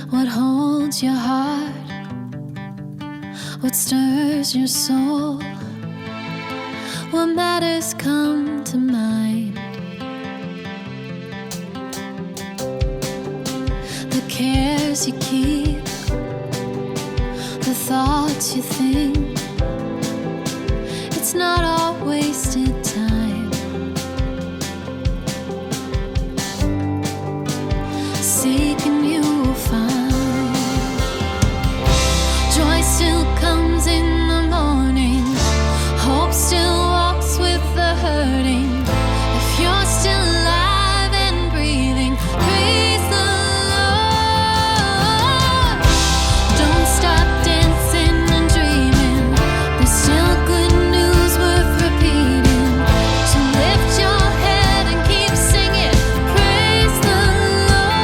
What holds your heart? What stirs your soul? What matters come to mind? The cares you keep, the thoughts you think, it's not all wasted time. Seek and you will find. Joy still comes in the morning. Hope still walks with the hurting. If you're still alive and breathing, praise the Lord. Don't stop dancing and dreaming. There's still good news worth repeating. So lift your head and keep singing. Praise the Lord.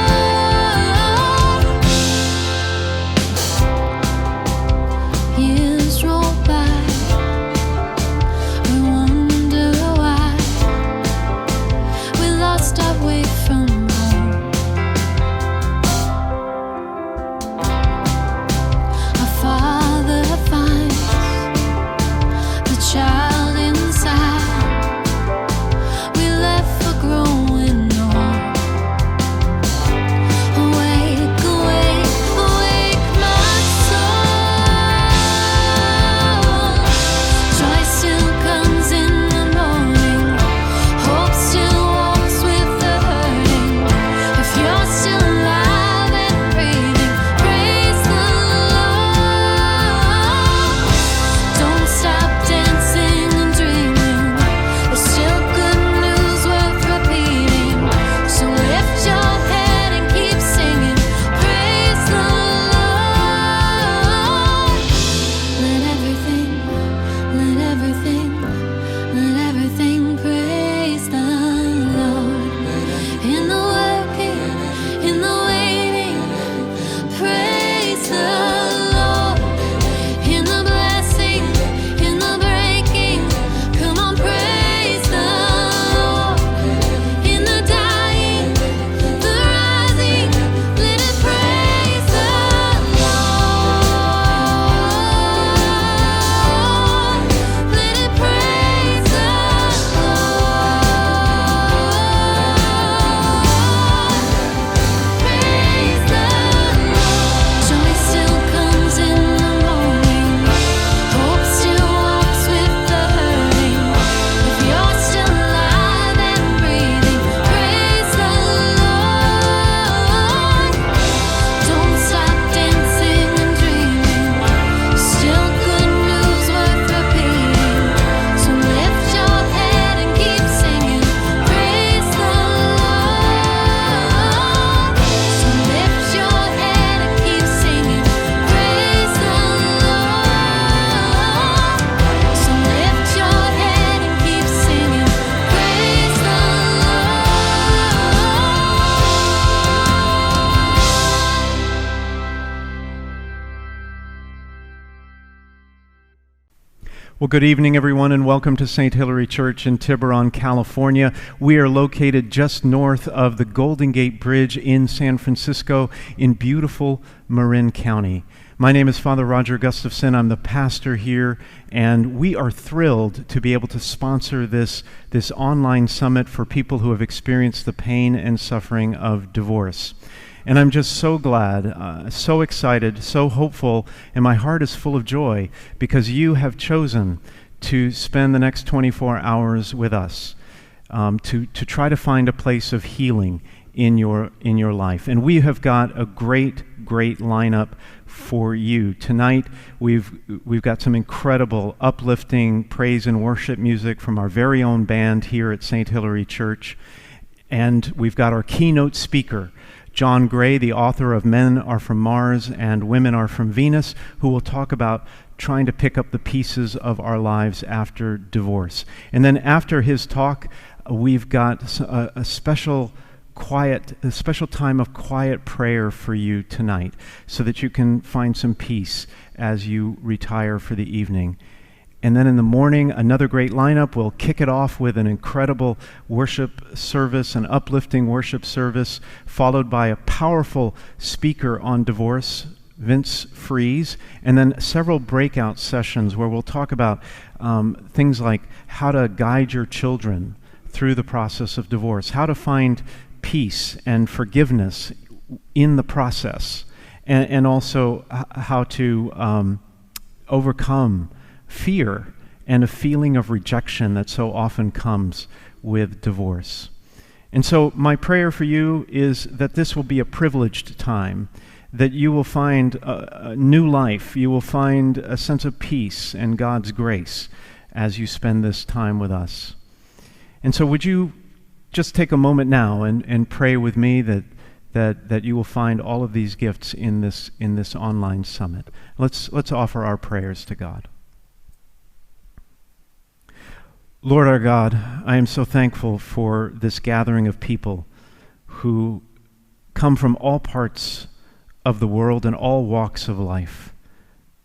Years roll by. We wonder why we lost our way from home. Our Father finds the child inside. We left for growing old. Awake, awake, awake, my soul. Joy still comes in the morning. Hope still walks with the hurting. If you're still alive and breathing, praise the Lord. Don't stop dancing and dreaming. There's still good news worth repeating. So lift your head and keep singing. Praise the Lord. Let everything praise the Lord. In the working, in the waiting, praise the Lord. In the blessing, in the breaking, come on, praise the Lord. In the dying, the rising, let it praise the Lord. Let it praise the Lord. Praise the Lord. Joy still comes in the morning. Hope still walks with the hurting. If you're still alive and breathing, praise the Lord. Don't stop dancing and dreaming. Still good news worth repeating. So lift your head and keep singing. Praise the Lord. So lift your head and keep singing. Praise the Lord. So lift your head and keep singing. Praise the Well, good evening, everyone, and welcome to St. Hilary Church in Tiburon, California. We are located just north of the Golden Gate Bridge in San Francisco in beautiful Marin County. My name is Father Roger Gustafson. I'm the pastor here, and we are thrilled to be able to sponsor this online summit for people who have experienced the pain and suffering of divorce. And I'm just so glad, so excited, so hopeful, and my heart is full of joy because you have chosen to spend the next 24 hours with us, to try to find a place of healing in your life. And we have got a great lineup for you. Tonight, we've got some incredible, uplifting praise and worship music from our very own band here at St. Hilary Church. And we've got our keynote speaker, John Gray, the author of Men Are From Mars and Women Are From Venus, who will talk about trying to pick up the pieces of our lives after divorce. And then after his talk, we've got a special time of quiet prayer for you tonight so that you can find some peace as you retire for the evening. And then in the morning, another great lineup. We'll kick it off with an incredible worship service, an uplifting worship service, followed by a powerful speaker on divorce, Vince Fries, and then several breakout sessions where we'll talk about things like how to guide your children through the process of divorce, how to find peace and forgiveness in the process, and also how to overcome fear and a feeling of rejection that so often comes with divorce. And so my prayer for you is that this will be a privileged time, that you will find a new life, you will find a sense of peace and God's grace as you spend this time with us. And so would you just take a moment now and pray with me that you will find all of these gifts in this online summit. Let's offer our prayers to God. Lord our God, I am so thankful for this gathering of people who come from all parts of the world and all walks of life,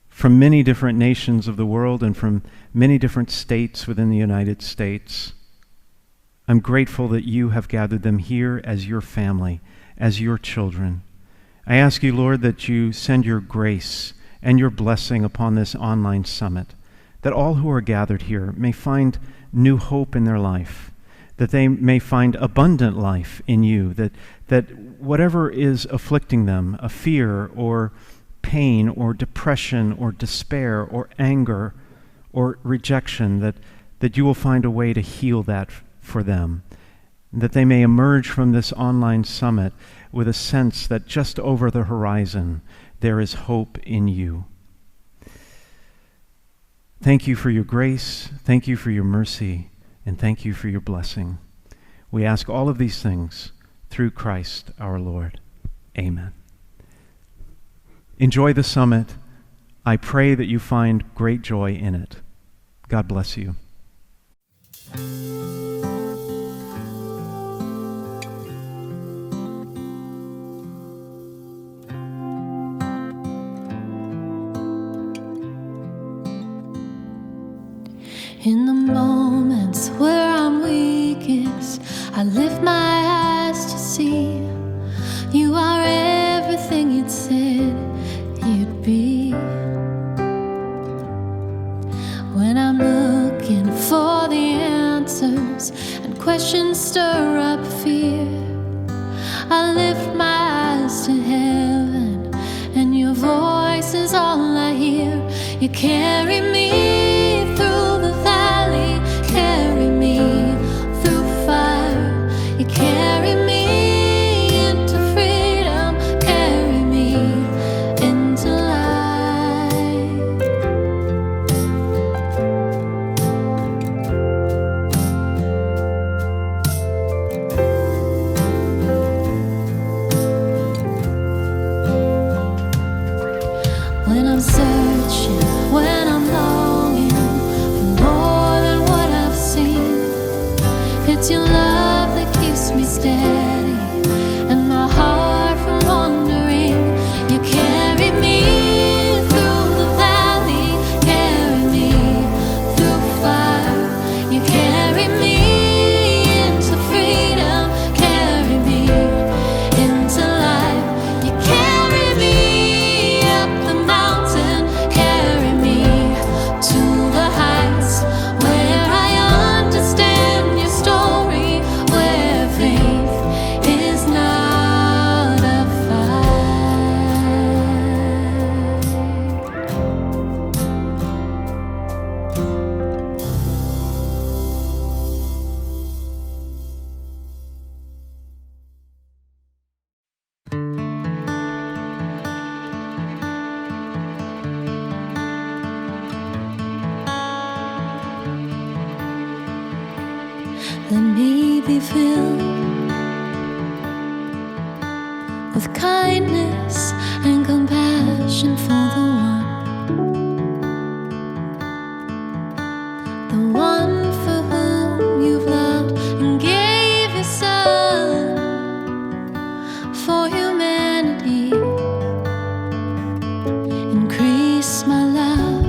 from many different nations of the world and from many different states within the United States. I'm grateful that you have gathered them here as your family, as your children. I ask you, Lord, that you send your grace and your blessing upon this online summit, that all who are gathered here may find new hope in their life, that they may find abundant life in you, that whatever is afflicting them, a fear or pain or depression or despair or anger or rejection, that you will find a way to heal that for them, and that they may emerge from this online summit with a sense that just over the horizon there is hope in you. Thank you for your grace, thank you for your mercy, and thank you for your blessing. We ask all of these things through Christ our Lord. Amen. Enjoy the summit. I pray that you find great joy in it. God bless you. In the moments where I'm weakest, I lift my eyes to see you are everything you'd said you'd be. When I'm looking for the answers and questions stir up fear, I lift my eyes to heaven and your voice is all I hear. You carry me through the valley, carry me through fire. You carry me into freedom, carry me into light. When I'm searching, when I'm longing for more than what I've seen, it's your love that keeps me steady and my heart from wandering. You carry me through the valley, carry me through fire. You carry me into freedom, carry me into life. You carry me up the mountain, carry me to the heights where I understand your story, where faith is not a fight. Let me be filled with kindness and compassion for the one for whom you've loved and gave your son for humanity. Increase my love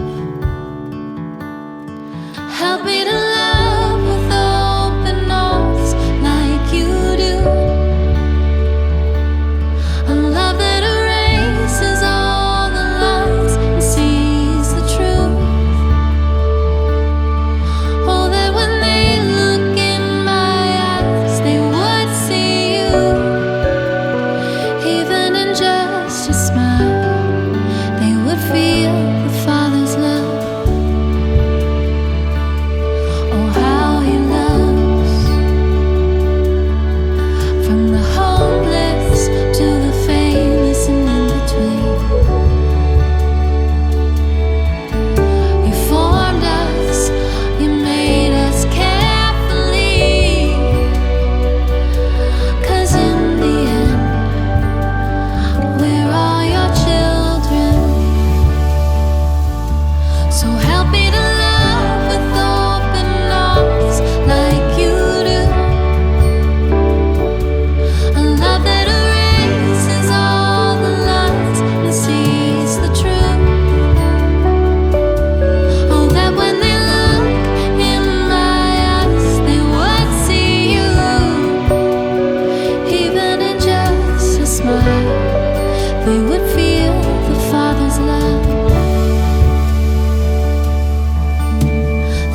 they would feel the Father's love.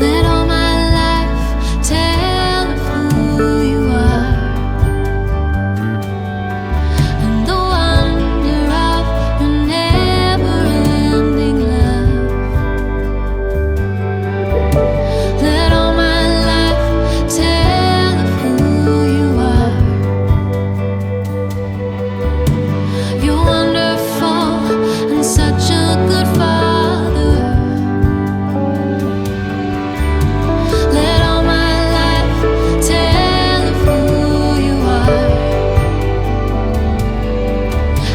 Let all my life tell of who you are, and the wonder of your never-ending love. Let all my life tell of who you are. You're wonderful and such a good Father. Let all my life tell of who you are,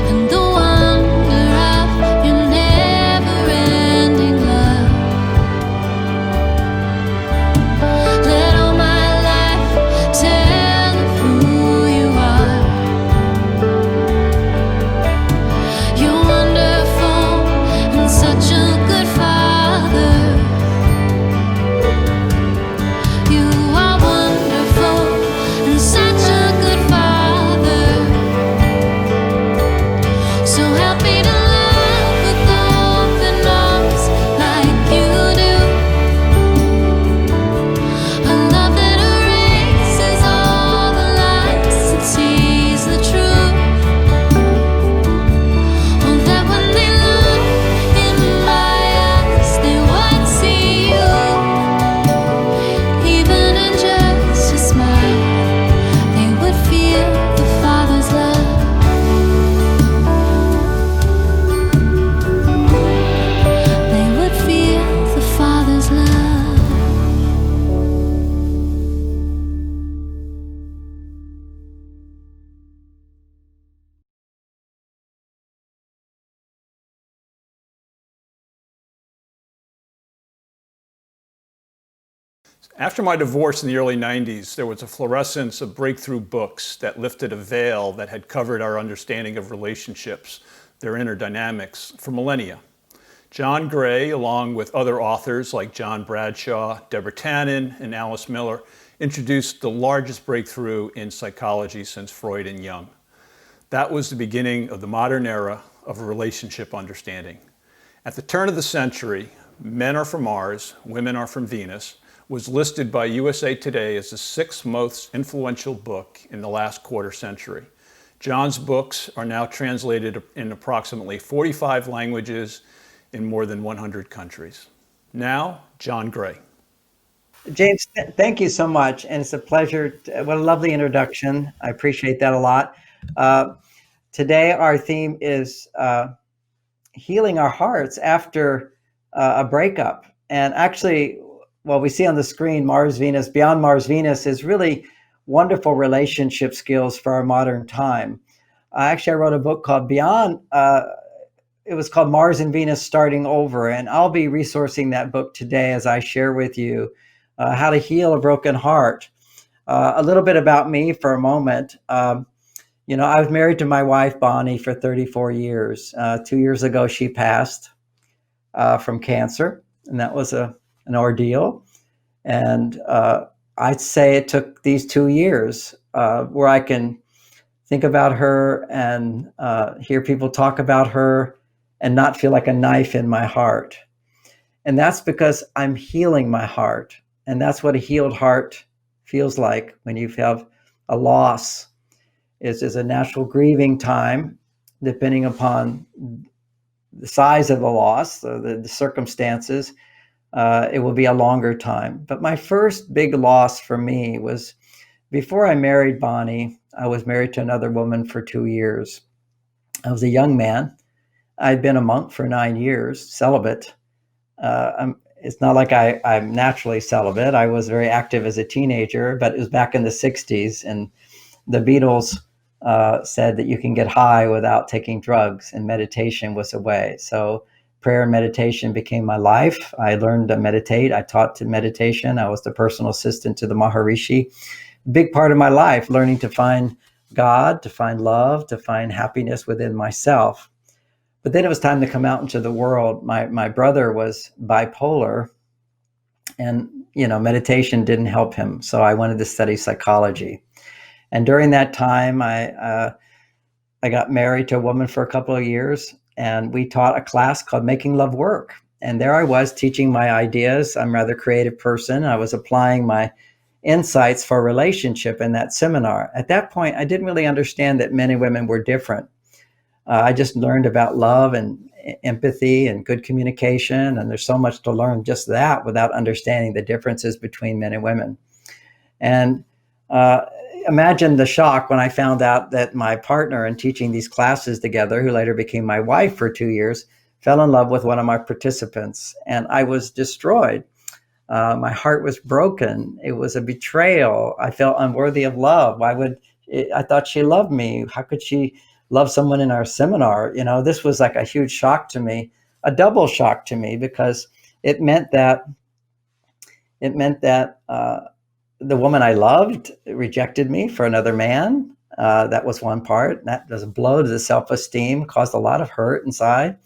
and the wonder of your never-ending love. Let all my life tell of who you are. You're wonderful and such a good Father. You are wonderful and such a good Father. So help me to love with open arms like you do. A love that erases all the lies and sees the truth. Oh, that when they look in my eyes, they would see you. Even in just a smile, they would feel the Father's love. They would feel the Father's love. After my divorce in the early 90s, there was a fluorescence of breakthrough books that lifted a veil that had covered our understanding of relationships, their inner dynamics, for millennia. John Gray, along with other authors like John Bradshaw, Deborah Tannen, and Alice Miller, introduced the largest breakthrough in psychology since Freud and Jung. That was the beginning of the modern era of relationship understanding. At the turn of the century, Men Are From Mars, Women Are From Venus was listed by USA Today as the 6th most influential book in the last quarter century. John's books are now translated in approximately 45 languages in more than 100 countries. Now, John Gray. James, thank you so much. And it's a pleasure. What a lovely introduction. I appreciate that a lot. Today, our theme is healing our hearts after a breakup. And actually, what we see on the screen, Mars, Venus, Beyond Mars, Venus, is really wonderful relationship skills for our modern time. Actually, I wrote a book called Beyond. It was called Mars and Venus Starting Over. And I'll be resourcing that book today as I share with you how to heal a broken heart. A little bit about me for a moment. I was married to my wife, Bonnie, for 34 years. 2 years ago, she passed from cancer, and that was an ordeal. And I'd say it took these 2 years where I can think about her and hear people talk about her and not feel like a knife in my heart. And that's because I'm healing my heart. And that's what a healed heart feels like when you have a loss. It's a natural grieving time, depending upon the size of the loss, the circumstances. It will be a longer time. But my first big loss for me was before I married Bonnie. I was married to another woman for 2 years. I was a young man. I'd been a monk for 9 years, celibate. It's not like I'm naturally celibate. I was very active as a teenager, but it was back in the 60s, and the Beatles said that you can get high without taking drugs, and meditation was a way. So prayer and meditation became my life. I learned to meditate. I taught to meditation. I was the personal assistant to the Maharishi. Big part of my life, learning to find God, to find love, to find happiness within myself. But then it was time to come out into the world. My brother was bipolar, and meditation didn't help him. So I wanted to study psychology. And during that time, I I got married to a woman for a couple of years, and we taught a class called Making Love Work. And there I was teaching my ideas. I'm a rather creative person. I was applying my insights for a relationship in that seminar. At that point, I didn't really understand that men and women were different. I just learned about love and empathy and good communication. And there's so much to learn just that without understanding the differences between men and women. And uh, imagine the shock when I found out that my partner in teaching these classes together, who later became my wife for 2 years, fell in love with one of my participants. And I was destroyed. My heart was broken. It was a betrayal. I felt unworthy of love. I thought she loved me. How could she love someone in our seminar? This was like a huge shock to me, a double shock to me, because it meant that the woman I loved rejected me for another man. That was one part. That was a blow to the self-esteem, caused a lot of hurt inside.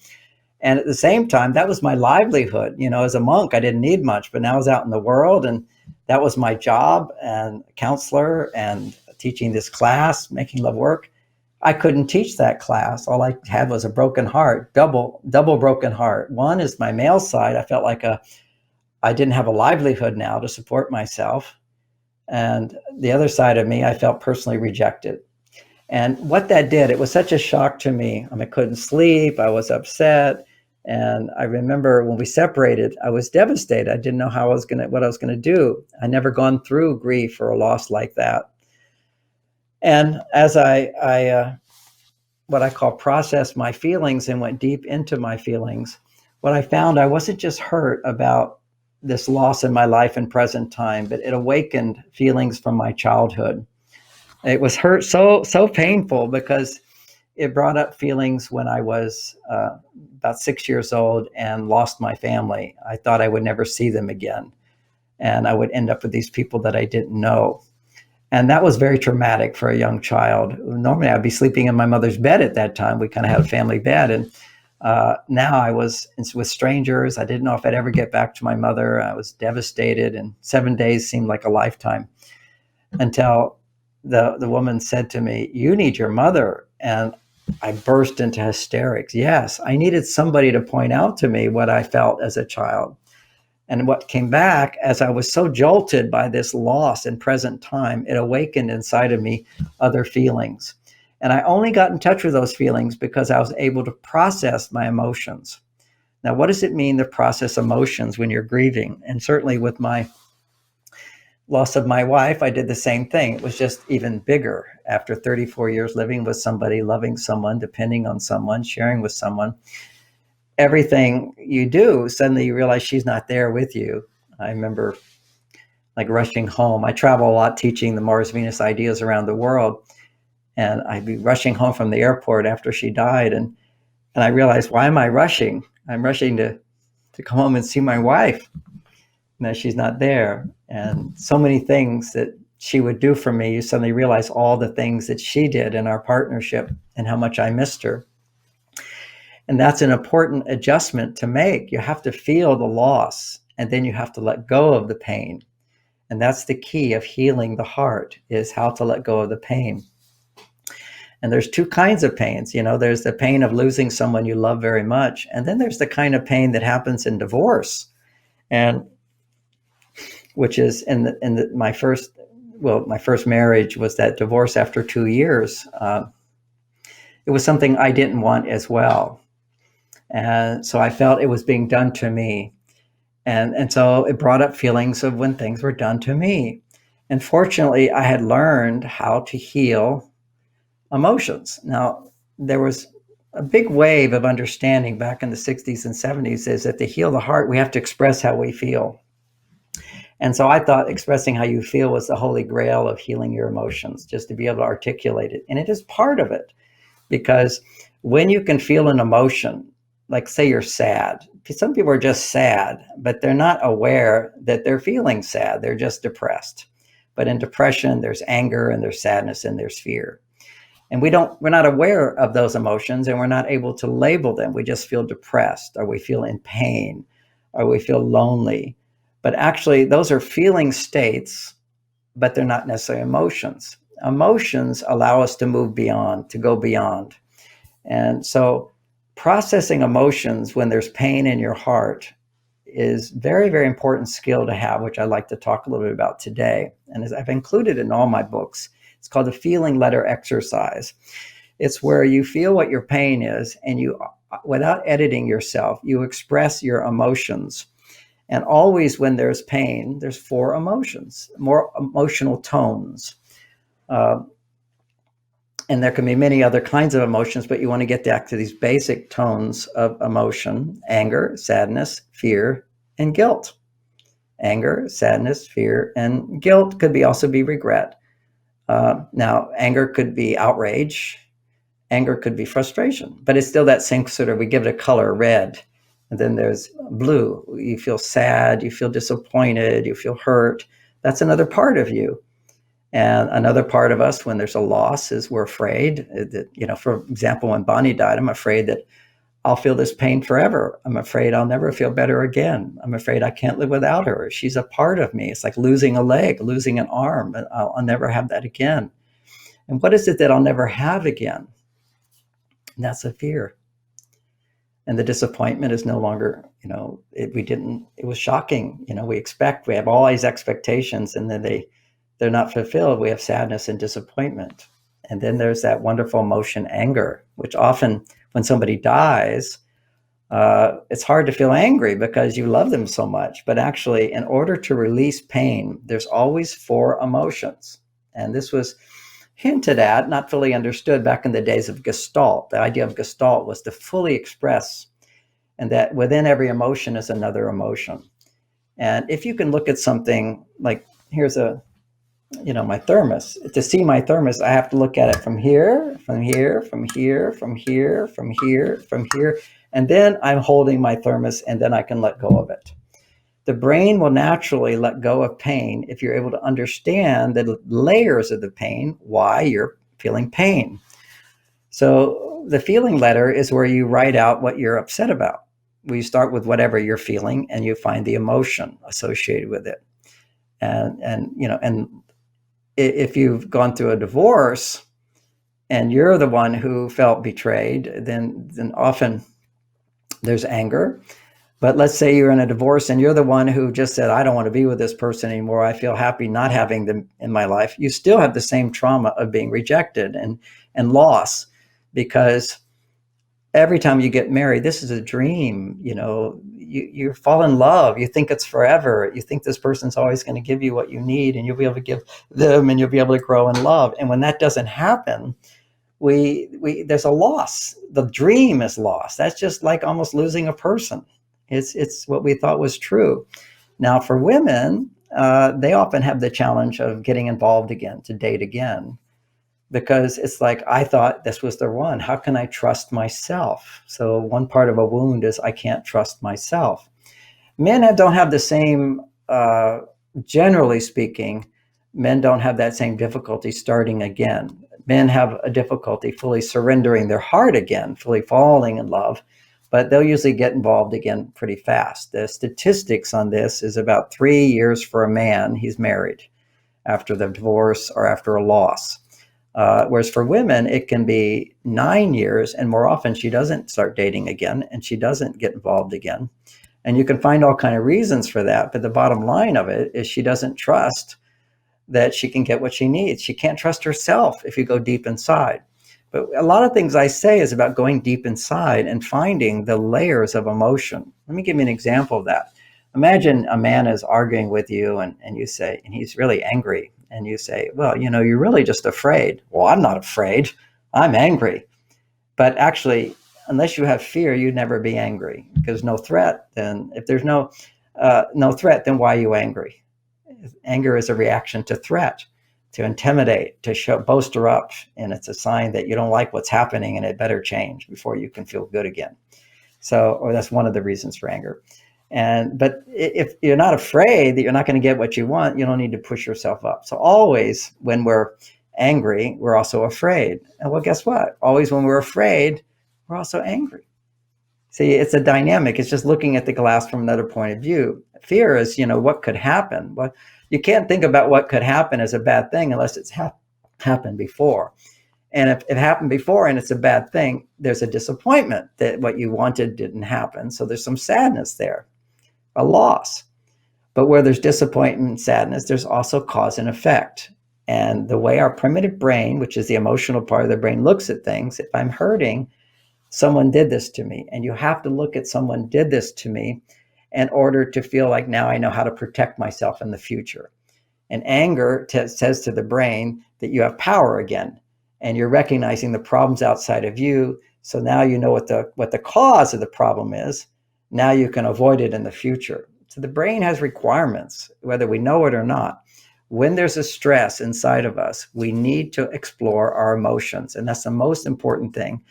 And at the same time, that was my livelihood. As a monk, I didn't need much, but now I was out in the world, and that was my job, and counselor, and teaching this class, Making Love Work. I couldn't teach that class. All I had was a broken heart, double broken heart. One is my male side. I felt like I didn't have a livelihood now to support myself. And the other side of me, I felt personally rejected. And what that did, it was such a shock to me. I couldn't sleep. I was upset. And I remember when we separated, I was devastated. I didn't know what I was going to do. I never gone through grief or a loss like that. And as I what I call processed my feelings and went deep into my feelings, what I found, I wasn't just hurt about this loss in my life and present time, but it awakened feelings from my childhood. It was hurt so painful because it brought up feelings when I was about 6 years old and lost my family. I thought I would never see them again, and I would end up with these people that I didn't know. And that was very traumatic for a young child. Normally, I'd be sleeping in my mother's bed at that time. We kind of had a family bed, and now I was with strangers. I didn't know if I'd ever get back to my mother. I was devastated, and 7 days seemed like a lifetime until the woman said to me, "You need your mother." And I burst into hysterics. Yes, I needed somebody to point out to me what I felt as a child. And what came back, as I was so jolted by this loss in present time, it awakened inside of me other feelings. And I only got in touch with those feelings because I was able to process my emotions. Now, what does it mean to process emotions when you're grieving? And certainly with my loss of my wife, I did the same thing. It was just even bigger. After 34 years living with somebody, loving someone, depending on someone, sharing with someone, everything you do, suddenly you realize she's not there with you. I remember like rushing home. I travel a lot teaching the Mars Venus ideas around the world. And I'd be rushing home from the airport after she died. And I realized, why am I rushing? I'm rushing to come home and see my wife. Now she's not there. And so many things that she would do for me, you suddenly realize all the things that she did in our partnership and how much I missed her. And that's an important adjustment to make. You have to feel the loss, and then you have to let go of the pain. And that's the key of healing the heart, is how to let go of the pain. And there's two kinds of pains. There's the pain of losing someone you love very much. And then there's the kind of pain that happens in divorce. And which is my first marriage was that divorce after 2 years. It was something I didn't want as well. And so I felt it was being done to me. And so it brought up feelings of when things were done to me. And fortunately, I had learned how to heal emotions. Now, there was a big wave of understanding back in the 60s and 70s is that to heal the heart, we have to express how we feel. And so I thought expressing how you feel was the holy grail of healing your emotions, just to be able to articulate it. And it is part of it, because when you can feel an emotion, like say you're sad, some people are just sad, but they're not aware that they're feeling sad. They're just depressed. But in depression, there's anger and there's sadness and there's fear. And we're not aware of those emotions, and we're not able to label them. We just feel depressed, or we feel in pain, or we feel lonely. But actually, those are feeling states, but they're not necessarily emotions. emotions allow us to move beyond, to go beyond. And so processing emotions when there's pain in your heart is very, very important skill to have, which I'd like to talk a little bit about today. And as I've included in all my books, it's called the feeling letter exercise. It's where you feel what your pain is, and you, without editing yourself, you express your emotions. And always when there's pain, there's 4 emotions, more emotional tones. And there can be many other kinds of emotions, but you want to get back to these basic tones of emotion: anger, sadness, fear, and guilt. Anger, sadness, fear, and guilt could also be regret. Now, anger could be outrage. Anger could be frustration, but it's still that same sort of, we give it a color, red. And then there's blue. You feel sad, you feel disappointed, you feel hurt. That's another part of you. And another part of us, when there's a loss, is we're afraid that, for example, when Bonnie died, I'm afraid that I'll feel this pain forever. I'm afraid I'll never feel better again. I'm afraid I can't live without her. She's a part of me. It's like losing a leg, losing an arm, and I'll never have that again. And what is it that I'll never have again? And that's a fear. And the disappointment is no longer, it was shocking. We have all these expectations, and then they're not fulfilled. We have sadness and disappointment. And then there's that wonderful emotion, anger, which often when somebody dies, it's hard to feel angry because you love them so much. But actually, in order to release pain, there's always 4 emotions. And this was hinted at, not fully understood back in the days of Gestalt. The idea of Gestalt was to fully express, and that within every emotion is another emotion. And if you can look at something like, here's my thermos. To see my thermos, I have to look at it from here, from here, from here, from here, from here, from here. And then I'm holding my thermos, and then I can let go of it. The brain will naturally let go of pain if you're able to understand the layers of the pain, why you're feeling pain. So the feeling letter is where you write out what you're upset about. We start with whatever you're feeling, and you find the emotion associated with it. And if you've gone through a divorce and you're the one who felt betrayed, then often there's anger. But let's say you're in a divorce and you're the one who just said, I don't want to be with this person anymore. I feel happy not having them in my life. You still have the same trauma of being rejected and loss, because every time you get married, this is a dream. You fall in love. You think it's forever. You think this person's always going to give you what you need, and you'll be able to give them, and you'll be able to grow in love. And when that doesn't happen, there's a loss. The dream is lost. That's just like almost losing a person. It's what we thought was true. Now, for women, they often have the challenge of getting involved again, to date again, because it's like, I thought this was the one. How can I trust myself? So one part of a wound is I can't trust myself. Men don't have the same, generally speaking, men don't have that same difficulty starting again. Men have a difficulty fully surrendering their heart again, fully falling in love, but they'll usually get involved again pretty fast. The statistics on this is about 3 years for a man, he's married, after the divorce or after a loss. Whereas for women, it can be 9 years, and more often she doesn't start dating again, and she doesn't get involved again. And you can find all kinds of reasons for that, but the bottom line of it is she doesn't trust that she can get what she needs. She can't trust herself if you go deep inside. But a lot of things I say is about going deep inside and finding the layers of emotion. Let me give you an example of that. Imagine a man is arguing with you, and you say, and he's really angry. And you say, well, you're really just afraid. Well, I'm not afraid. I'm angry. But actually, unless you have fear, you'd never be angry, because no threat. Then if there's no threat, then why are you angry? Anger is a reaction to threat, to intimidate, to bolster up. And it's a sign that you don't like what's happening, and it better change before you can feel good again. Or that's one of the reasons for anger. But if you're not afraid that you're not going to get what you want, you don't need to push yourself up. So always when we're angry, we're also afraid. And well, guess what? Always when we're afraid, we're also angry. See, it's a dynamic. It's just looking at the glass from another point of view. Fear is, what could happen. But you can't think about what could happen as a bad thing unless it's happened before. And if it happened before and it's a bad thing, there's a disappointment that what you wanted didn't happen. So there's some sadness there, a loss. But where there's disappointment and sadness, there's also cause and effect. And the way our primitive brain, which is the emotional part of the brain, looks at things, if I'm hurting, someone did this to me. And you have to look at someone did this to me in order to feel like now I know how to protect myself in the future. And anger says to the brain that you have power again, and you're recognizing the problems outside of you. So now you know what the cause of the problem is. Now you can avoid it in the future. So the brain has requirements, whether we know it or not. When there's a stress inside of us, we need to explore our emotions, and that's the most important thing.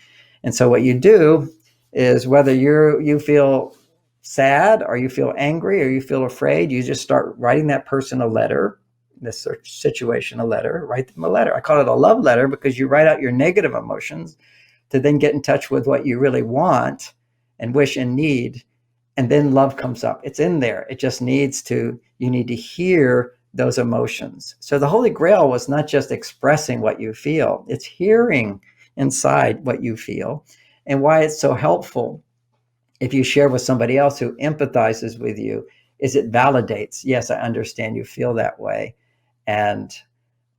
And so what you do is, whether you feel sad or you feel angry or you feel afraid, you just start writing that person a letter, this situation a letter, write them a letter. I call it a love letter because you write out your negative emotions to then get in touch with what you really want and wish and need. And then love comes up. It's in there. It just you need to hear those emotions. So the Holy Grail was not just expressing what you feel, it's hearing inside what you feel. And why it's so helpful if you share with somebody else who empathizes with you is it validates, yes, I understand you feel that way. And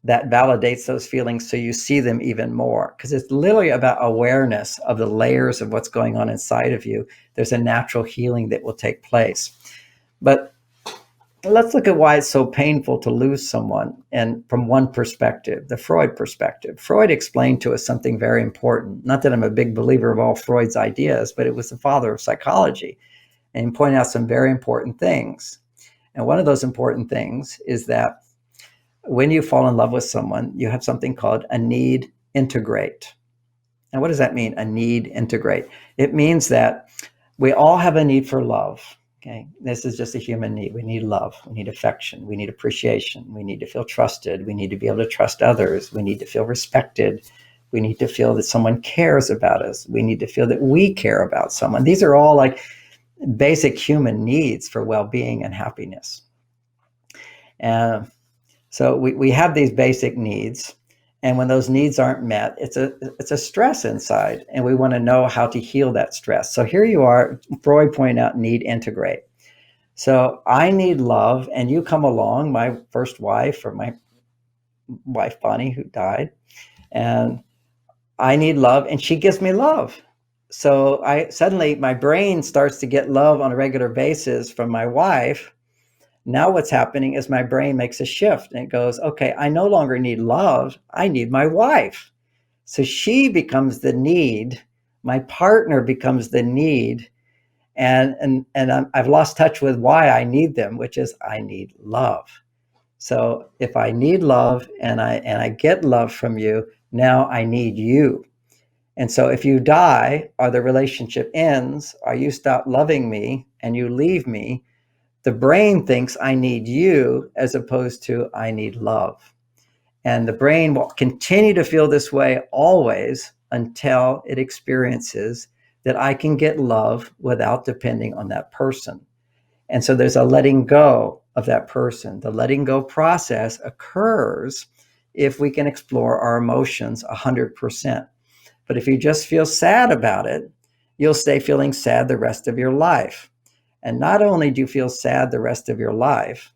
that validates those feelings so you see them even more, because it's literally about awareness of the layers of what's going on inside of you. There's a natural healing that will take place. But let's look at why it's so painful to lose someone, and from one perspective, the Freud perspective. Freud explained to us something very important. Not that I'm a big believer of all Freud's ideas, but it was the father of psychology, and he pointed out some very important things. And one of those important things is that when you fall in love with someone, you have something called a need integrate. And what does that mean, a need integrate? It means that we all have a need for love. Okay, this is just a human need. We need love. We need affection. We need appreciation. We need to feel trusted. We need to be able to trust others. We need to feel respected. We need to feel that someone cares about us. We need to feel that we care about someone. These are all like basic human needs for well-being and happiness. So we have these basic needs, and when those needs aren't met, it's a stress inside, and we want to know how to heal that stress. So here you are, Freud pointed out need integrate. So I need love, and you come along, my first wife, or my wife Bonnie, who died, and I need love, and she gives me love. So suddenly my brain starts to get love on a regular basis from my wife. Now what's happening is my brain makes a shift, and it goes, okay, I no longer need love. I need my wife. So she becomes the need. My partner becomes the need. And I've lost touch with why I need them, which is I need love. So if I need love and I get love from you, now I need you. And so if you die, or the relationship ends, or you stop loving me and you leave me, the brain thinks I need you as opposed to I need love. And the brain will continue to feel this way always until it experiences that I can get love without depending on that person. And so there's a letting go of that person. The letting go process occurs if we can explore our emotions 100%. But if you just feel sad about it, you'll stay feeling sad the rest of your life. And not only do you feel sad the rest of your life,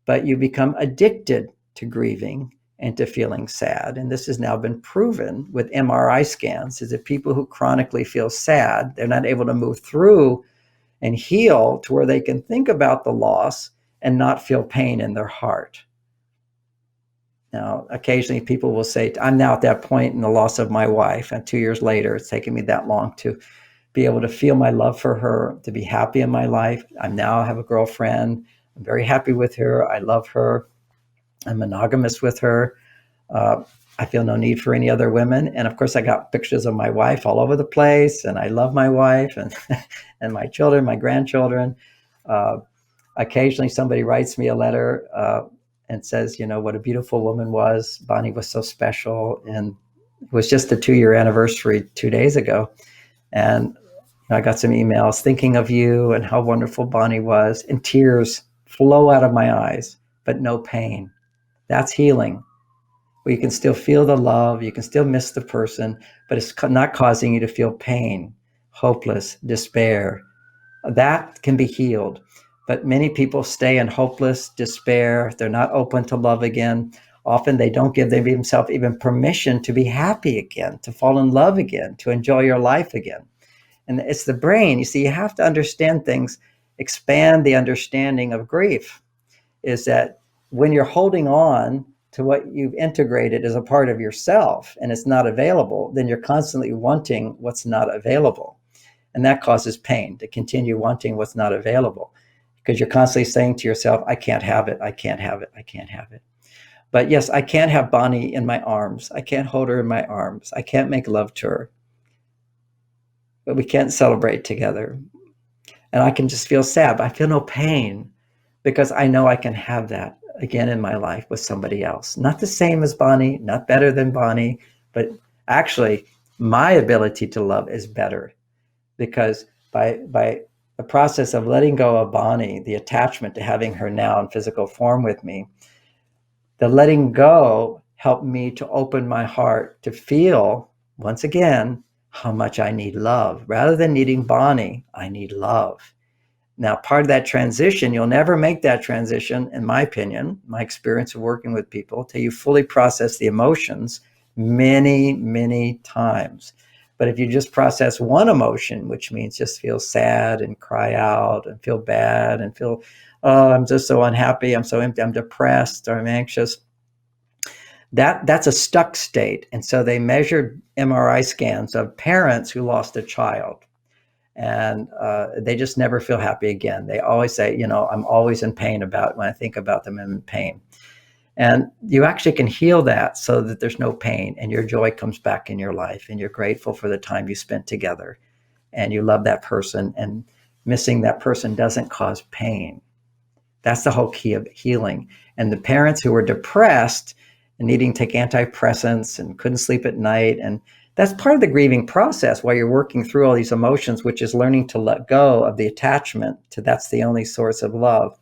but you become addicted to grieving and to feeling sad. And this has now been proven with MRI scans, is that people who chronically feel sad, they're not able to move through and heal to where they can think about the loss and not feel pain in their heart. Now, occasionally people will say, I'm now at that point in the loss of my wife, and 2 years later, it's taken me that long to be able to feel my love for her, to be happy in my life. I now have a girlfriend. I'm very happy with her. I love her. I'm monogamous with her. I feel no need for any other women. And of course, I got pictures of my wife all over the place, and I love my wife and, and my children, my grandchildren. Occasionally somebody writes me a letter and says, what a beautiful woman was. Bonnie was so special. And it was just the 2-year anniversary 2 days ago. And I got some emails thinking of you and how wonderful Bonnie was, and tears flow out of my eyes, but no pain. That's healing. where you can still feel the love, you can still miss the person, but it's not causing you to feel pain, hopeless, despair. That can be healed. But many people stay in hopeless despair. They're not open to love again. Often they don't give themselves even permission to be happy again, to fall in love again, to enjoy your life again. And it's the brain. You see, you have to understand things, expand the understanding of grief, is that when you're holding on to what you've integrated as a part of yourself and it's not available, then you're constantly wanting what's not available. And that causes pain, to continue wanting what's not available, because you're constantly saying to yourself, I can't have it, I can't have it, I can't have it. But yes, I can't have Bonnie in my arms. I can't hold her in my arms. I can't make love to her. But we can't celebrate together. And I can just feel sad, but I feel no pain because I know I can have that again in my life with somebody else. Not the same as Bonnie, not better than Bonnie, but actually my ability to love is better, because by the process of letting go of Bonnie, the attachment to having her now in physical form with me, the letting go helped me to open my heart to feel, once again, how much I need love. Rather than needing Bonnie, I need love. Now, part of that transition, you'll never make that transition, in my opinion, my experience of working with people, till you fully process the emotions many, many times. But if you just process one emotion, which means just feel sad and cry out and feel bad and feel, oh, I'm just so unhappy, I'm so empty, I'm depressed, or I'm anxious, that's a stuck state. And so they measured MRI scans of parents who lost a child. And they just never feel happy again. They always say, I'm always in pain when I think about them, I'm in pain. And you actually can heal that so that there's no pain and your joy comes back in your life and you're grateful for the time you spent together and you love that person, and missing that person doesn't cause pain. That's the whole key of healing. And the parents who were depressed and needing to take antidepressants and couldn't sleep at night, and that's part of the grieving process while you're working through all these emotions, which is learning to let go of the attachment to that's the only source of love.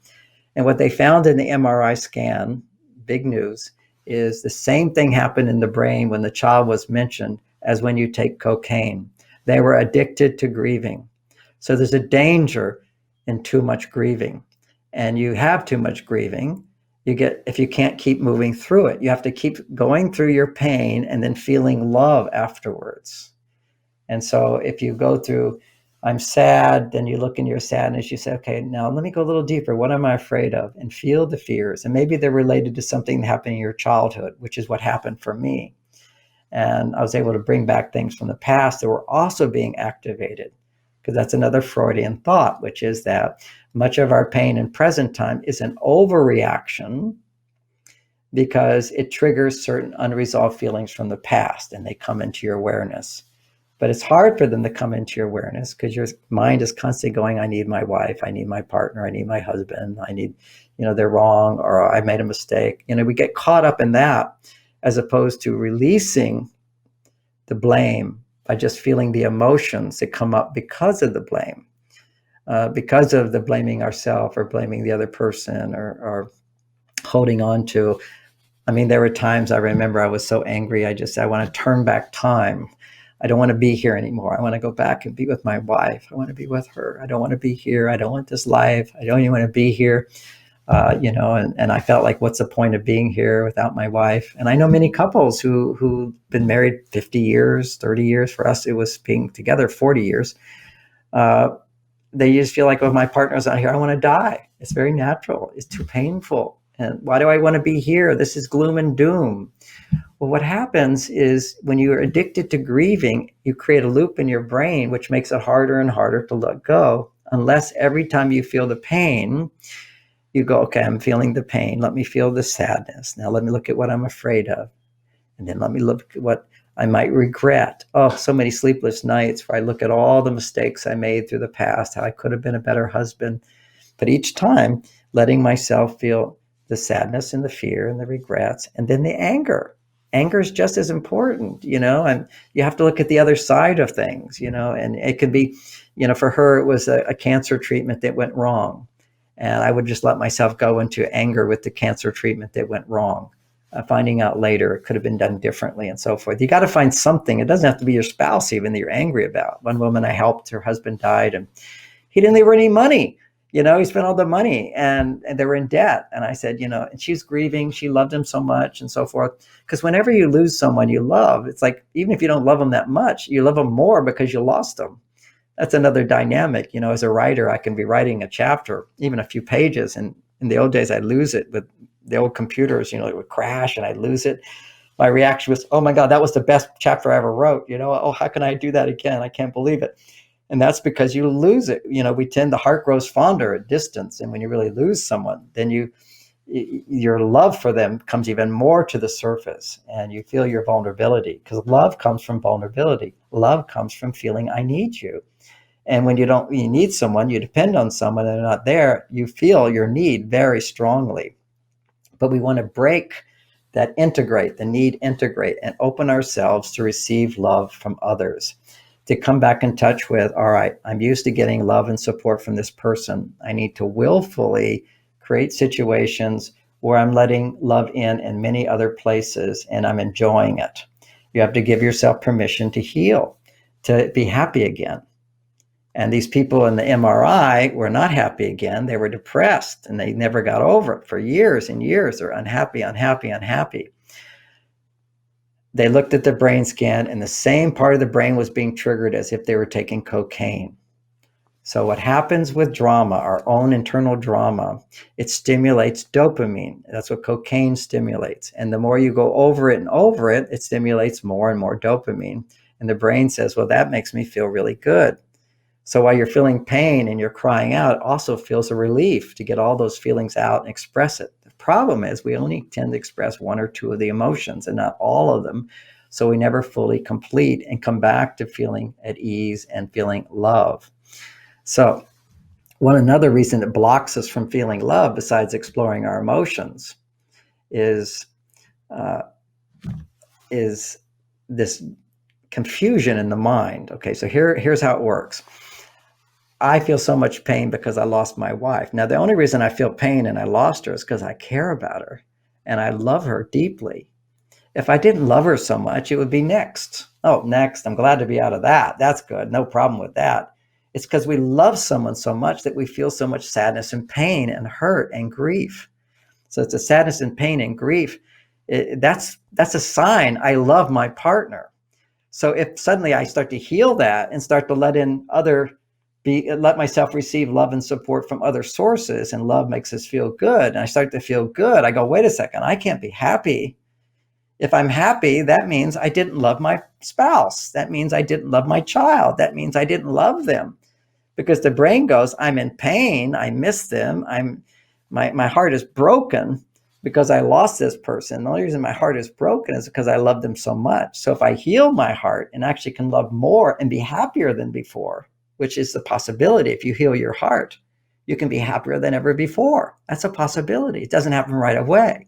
And what they found in the MRI scan, big news, is the same thing happened in the brain when the child was mentioned as when you take cocaine. They were addicted to grieving. So there's a danger in too much grieving. And you have too much grieving, if you can't keep moving through it, you have to keep going through your pain and then feeling love afterwards. And so if you go through, I'm sad, then you look in your sadness, you say, okay, now let me go a little deeper. What am I afraid of? And feel the fears. And maybe they're related to something that happened in your childhood, which is what happened for me. And I was able to bring back things from the past that were also being activated, because that's another Freudian thought, which is that much of our pain in present time is an overreaction because it triggers certain unresolved feelings from the past and they come into your awareness. But it's hard for them to come into your awareness because your mind is constantly going, I need my wife, I need my partner, I need my husband, I need, they're wrong, or I made a mistake. We get caught up in that as opposed to releasing the blame by just feeling the emotions that come up because of the blame, because of the blaming ourselves or blaming the other person or holding on to. There were times I remember I was so angry, I want to turn back time. I don't want to be here anymore. I want to go back and be with my wife. I want to be with her. I don't want to be here. I don't want this life. I don't even want to be here. And I felt like, what's the point of being here without my wife? And I know many couples who've been married 50 years, 30 years. For us, it was being together 40 years. They just feel like, oh, my partner's not here, I want to die. It's very natural. It's too painful. And why do I want to be here? This is gloom and doom. Well, what happens is when you are addicted to grieving, you create a loop in your brain, which makes it harder and harder to let go, unless every time you feel the pain, you go, okay, I'm feeling the pain. Let me feel the sadness. Now let me look at what I'm afraid of. And then let me look at what I might regret. Oh, so many sleepless nights where I look at all the mistakes I made through the past, how I could have been a better husband. But each time, letting myself feel the sadness and the fear and the regrets, and then the anger. Anger is just as important, and you have to look at the other side of things, and it could be, for her, it was a cancer treatment that went wrong. And I would just let myself go into anger with the cancer treatment that went wrong. finding out later it could have been done differently and so forth. You got to find something. It doesn't have to be your spouse even that you're angry about. One woman I helped, her husband died, and he didn't leave her any money. He spent all the money, and they were in debt. And I said, and she's grieving. She loved him so much and so forth. Because whenever you lose someone you love, it's like, even if you don't love them that much, you love them more because you lost them. That's another dynamic. As a writer, I can be writing a chapter, even a few pages. And in the old days, I'd lose it with the old computers, it would crash and I'd lose it. My reaction was, oh my God, that was the best chapter I ever wrote. Oh, how can I do that again? I can't believe it. And that's because you lose it. The heart grows fonder at distance. And when you really lose someone, then your love for them comes even more to the surface, and you feel your vulnerability, because love comes from vulnerability. Love comes from feeling I need you. And when you need someone, you depend on someone and they're not there, you feel your need very strongly. But we want to break that the need integrate, and open ourselves to receive love from others. To come back in touch with, all right, I'm used to getting love and support from this person. I need to willfully create situations where I'm letting love in many other places, and I'm enjoying it. You have to give yourself permission to heal, to be happy again. And these people in the MRI were not happy again. They were depressed, and they never got over it for years and years. They're unhappy, unhappy, unhappy. They looked at the brain scan, and the same part of the brain was being triggered as if they were taking cocaine. So what happens with drama, our own internal drama, it stimulates dopamine. That's what cocaine stimulates. And the more you go over it and over it, it stimulates more and more dopamine. And the brain says, well, that makes me feel really good. So while you're feeling pain and you're crying out, it also feels a relief to get all those feelings out and express it. The problem is we only tend to express one or two of the emotions and not all of them. So we never fully complete and come back to feeling at ease and feeling love. So another reason it blocks us from feeling love, besides exploring our emotions, is this confusion in the mind. Okay, so here's how it works. I feel so much pain because I lost my wife. Now, the only reason I feel pain and I lost her is because I care about her and I love her deeply. If I didn't love her so much, it would be next. Oh, next. I'm glad to be out of that. That's good. No problem with that. It's because we love someone so much that we feel so much sadness and pain and hurt and grief. So it's a sadness and pain and grief. That's a sign I love my partner. So if suddenly I start to heal that and start to let myself receive love and support from other sources, and love makes us feel good, and I start to feel good, I go, wait a second, I can't be happy. If I'm happy, that means I didn't love my spouse. That means I didn't love my child. That means I didn't love them. Because the brain goes, I'm in pain, I miss them, my heart is broken because I lost this person. The only reason my heart is broken is because I love them so much. So if I heal my heart and actually can love more and be happier than before, which is the possibility, if you heal your heart, you can be happier than ever before. That's a possibility. It doesn't happen right away.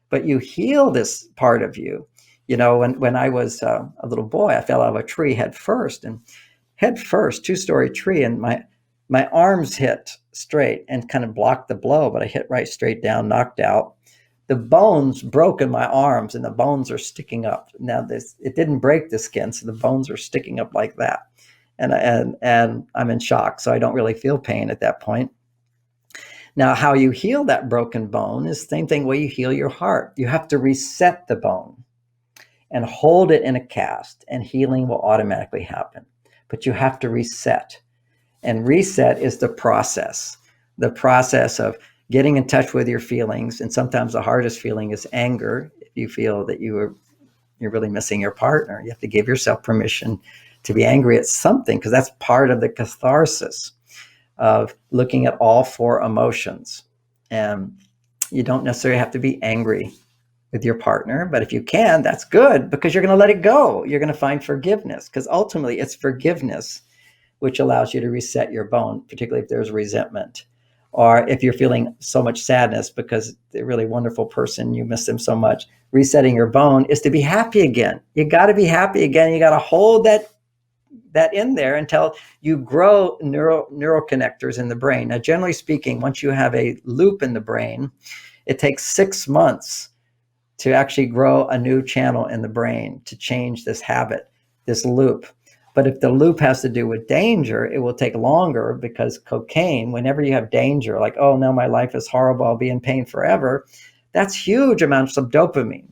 But you heal this part of you. When I was a little boy, I fell out of a tree head first, two-story tree, and my arms hit straight and kind of blocked the blow, but I hit right straight down, knocked out. The bones broke in my arms, and the bones are sticking up. Now it didn't break the skin, so the bones are sticking up like that. And I'm in shock, so I don't really feel pain at that point. Now, how you heal that broken bone is the same thing way you heal your heart. You have to reset the bone and hold it in a cast, and healing will automatically happen. But you have to reset. And reset is the process of getting in touch with your feelings. And sometimes the hardest feeling is anger. If you feel that you're really missing your partner, you have to give yourself permission to be angry at something, because that's part of the catharsis of looking at all four emotions. And you don't necessarily have to be angry with your partner, but if you can, that's good, because you're going to let it go. You're going to find forgiveness, because ultimately it's forgiveness which allows you to reset your bone, particularly if there's resentment, or if you're feeling so much sadness because they're a really wonderful person, you miss them so much. Resetting your bone is to be happy again. You got to be happy again. You got to hold that in there until you grow neuroconnectors in the brain. Now, generally speaking, once you have a loop in the brain, it takes 6 months to actually grow a new channel in the brain to change this habit, this loop. But if the loop has to do with danger, it will take longer, because cocaine, whenever you have danger, like, oh no, my life is horrible, I'll be in pain forever, that's huge amounts of dopamine.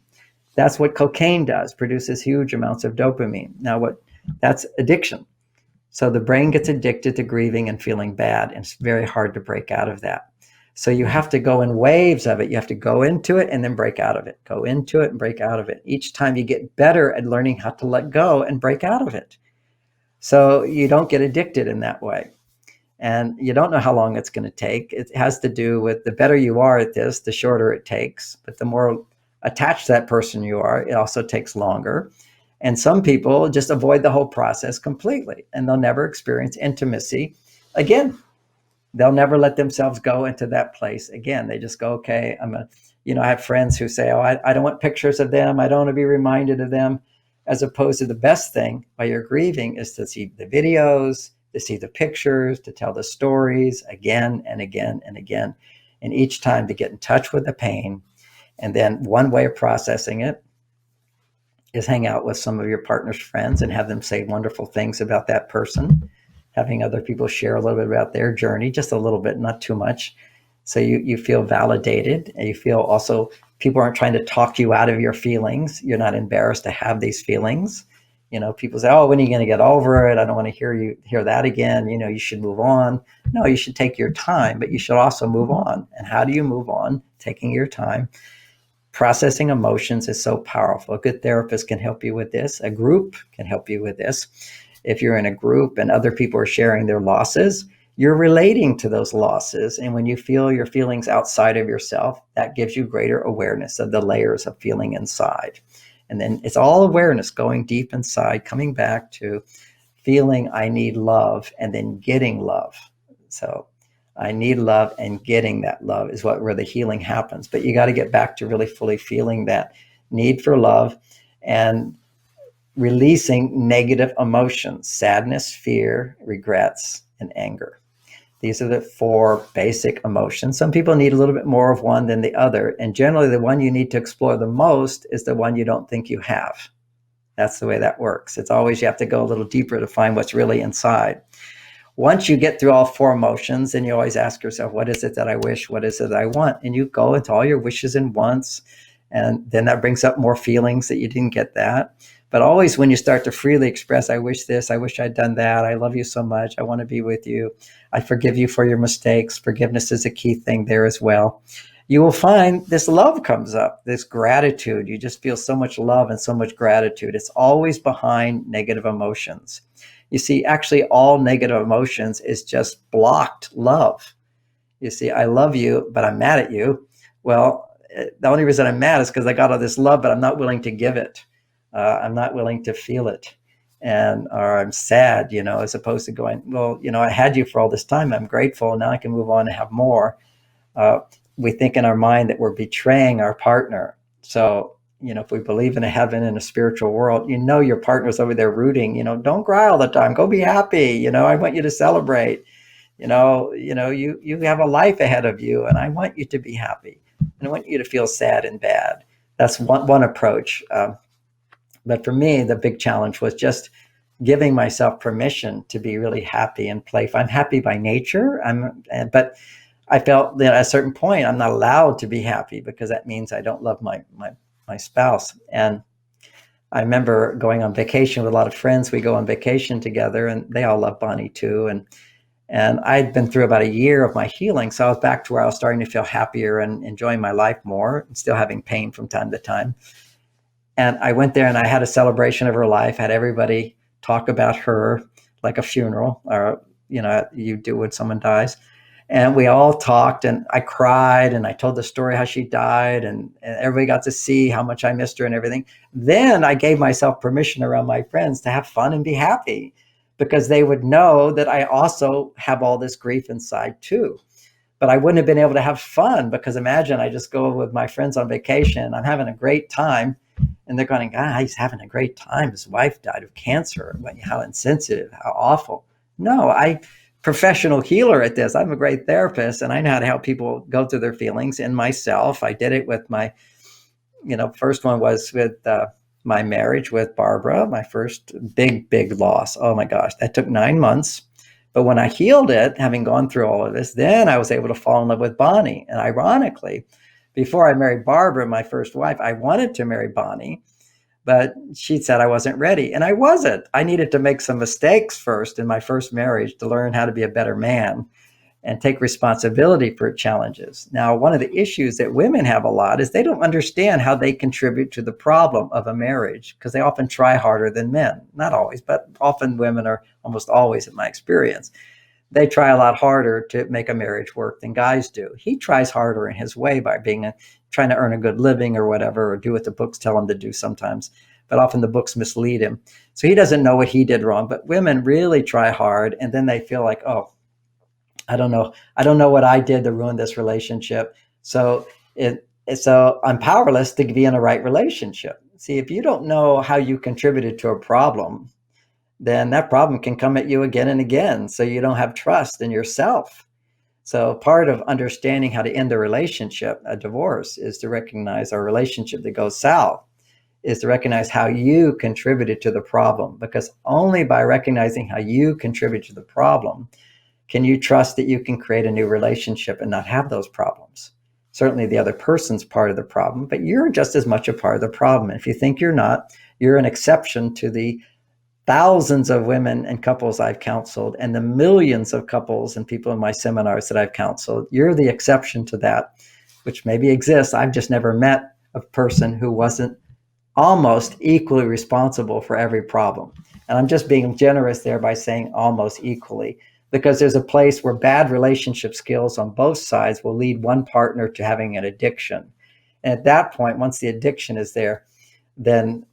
That's what cocaine does, produces huge amounts of dopamine. Now, that's addiction. So the brain gets addicted to grieving and feeling bad, and it's very hard to break out of that. So you have to go in waves of it. You have to go into it and then break out of it, go into it and break out of it. Each time you get better at learning how to let go and break out of it. So you don't get addicted in that way. And you don't know how long it's going to take. It has to do with the better you are at this, the shorter it takes. But the more attached to that person you are, it also takes longer. And some people just avoid the whole process completely, and they'll never experience intimacy again. They'll never let themselves go into that place again. They just go, okay, I have friends who say, oh, I don't want pictures of them. I don't want to be reminded of them. As opposed to the best thing while you're grieving is to see the videos, to see the pictures, to tell the stories again and again and again. And each time to get in touch with the pain. And then one way of processing it is hang out with some of your partner's friends and have them say wonderful things about that person, having other people share a little bit about their journey, just a little bit, not too much. So you feel validated, and you feel also people aren't trying to talk you out of your feelings. You're not embarrassed to have these feelings. People say, oh, when are you going to get over it? I don't want to hear that again. You should move on. No, you should take your time, but you should also move on. And how do you move on? Taking your time. Processing emotions is so powerful. A good therapist can help you with this. A group can help you with this. If you're in a group and other people are sharing their losses, you're relating to those losses. And when you feel your feelings outside of yourself, that gives you greater awareness of the layers of feeling inside. And then it's all awareness, going deep inside, coming back to feeling I need love, and then getting love. So I need love, and getting that love is where the healing happens. But you got to get back to really fully feeling that need for love and releasing negative emotions: sadness, fear, regrets, and anger. These are the 4 basic emotions. Some people need a little bit more of one than the other. And generally, the one you need to explore the most is the one you don't think you have. That's the way that works. It's always you have to go a little deeper to find what's really inside. Once you get through all 4 emotions, and you always ask yourself, what is it that I wish? What is it that I want? And you go into all your wishes and wants. And then that brings up more feelings that you didn't get that. But always when you start to freely express, I wish this, I wish I'd done that, I love you so much, I want to be with you, I forgive you for your mistakes. Forgiveness is a key thing there as well. You will find this love comes up, this gratitude. You just feel so much love and so much gratitude. It's always behind negative emotions. You see, actually, all negative emotions is just blocked love. You see, I love you, but I'm mad at you. Well, the only reason I'm mad is because I got all this love, but I'm not willing to give it. I'm not willing to feel it. Or I'm sad, as opposed to going, well, I had you for all this time. I'm grateful. Now I can move on and have more. We think in our mind that we're betraying our partner. So, if we believe in a heaven and a spiritual world, your partner's over there rooting, don't cry all the time. Go be happy. I want you to celebrate. You have a life ahead of you, and I want you to be happy. And I want you to feel sad and bad. That's one approach. But for me, the big challenge was just giving myself permission to be really happy and playful. I'm happy by nature. But I felt that at a certain point, I'm not allowed to be happy, because that means I don't love my spouse. And I remember going on vacation with a lot of friends. We go on vacation together, and they all love Bonnie too. And I'd been through about a year of my healing. So I was back to where I was starting to feel happier and enjoying my life more, and still having pain from time to time. And I went there and I had a celebration of her life, had everybody talk about her like a funeral, or, you do when someone dies. And we all talked, and I cried, and I told the story how she died, and everybody got to see how much I missed her and everything. Then I gave myself permission around my friends to have fun and be happy, because they would know that I also have all this grief inside too. But I wouldn't have been able to have fun, because imagine I just go with my friends on vacation. I'm having a great time. And they're going, he's having a great time. His wife died of cancer. How insensitive, how awful. No, I'm professional healer at this. I'm a great therapist, and I know how to help people go through their feelings in myself. I did it with my first one was with my marriage with Barbara, my first big loss. Oh my gosh, that took 9 months. But when I healed it, having gone through all of this, then I was able to fall in love with Bonnie. And ironically, before I married Barbara, my first wife, I wanted to marry Bonnie, but she said I wasn't ready. And I wasn't. I needed to make some mistakes first in my first marriage to learn how to be a better man and take responsibility for challenges. Now, one of the issues that women have a lot is they don't understand how they contribute to the problem of a marriage because they often try harder than men. Not always, but often women are, almost always in my experience. They try a lot harder to make a marriage work than guys do. He tries harder in his way by trying to earn a good living or whatever, or do what the books tell him to do sometimes. But often the books mislead him. So he doesn't know what he did wrong. But women really try hard, and then they feel like, oh, I don't know what I did to ruin this relationship. So I'm powerless to be in a right relationship. See, if you don't know how you contributed to a problem, then that problem can come at you again and again. So you don't have trust in yourself. So part of understanding how to end a relationship, a divorce, is to recognize our relationship that goes south, is to recognize how you contributed to the problem. Because only by recognizing how you contribute to the problem can you trust that you can create a new relationship and not have those problems. Certainly the other person's part of the problem, but you're just as much a part of the problem. And if you think you're not, you're an exception to the thousands of women and couples I've counseled and the millions of couples and people in my seminars that I've counseled. You're the exception to that, which maybe exists. I've just never met a person who wasn't almost equally responsible for every problem. And I'm just being generous there by saying almost equally, because there's a place where bad relationship skills on both sides will lead one partner to having an addiction. And at that point, once the addiction is there, then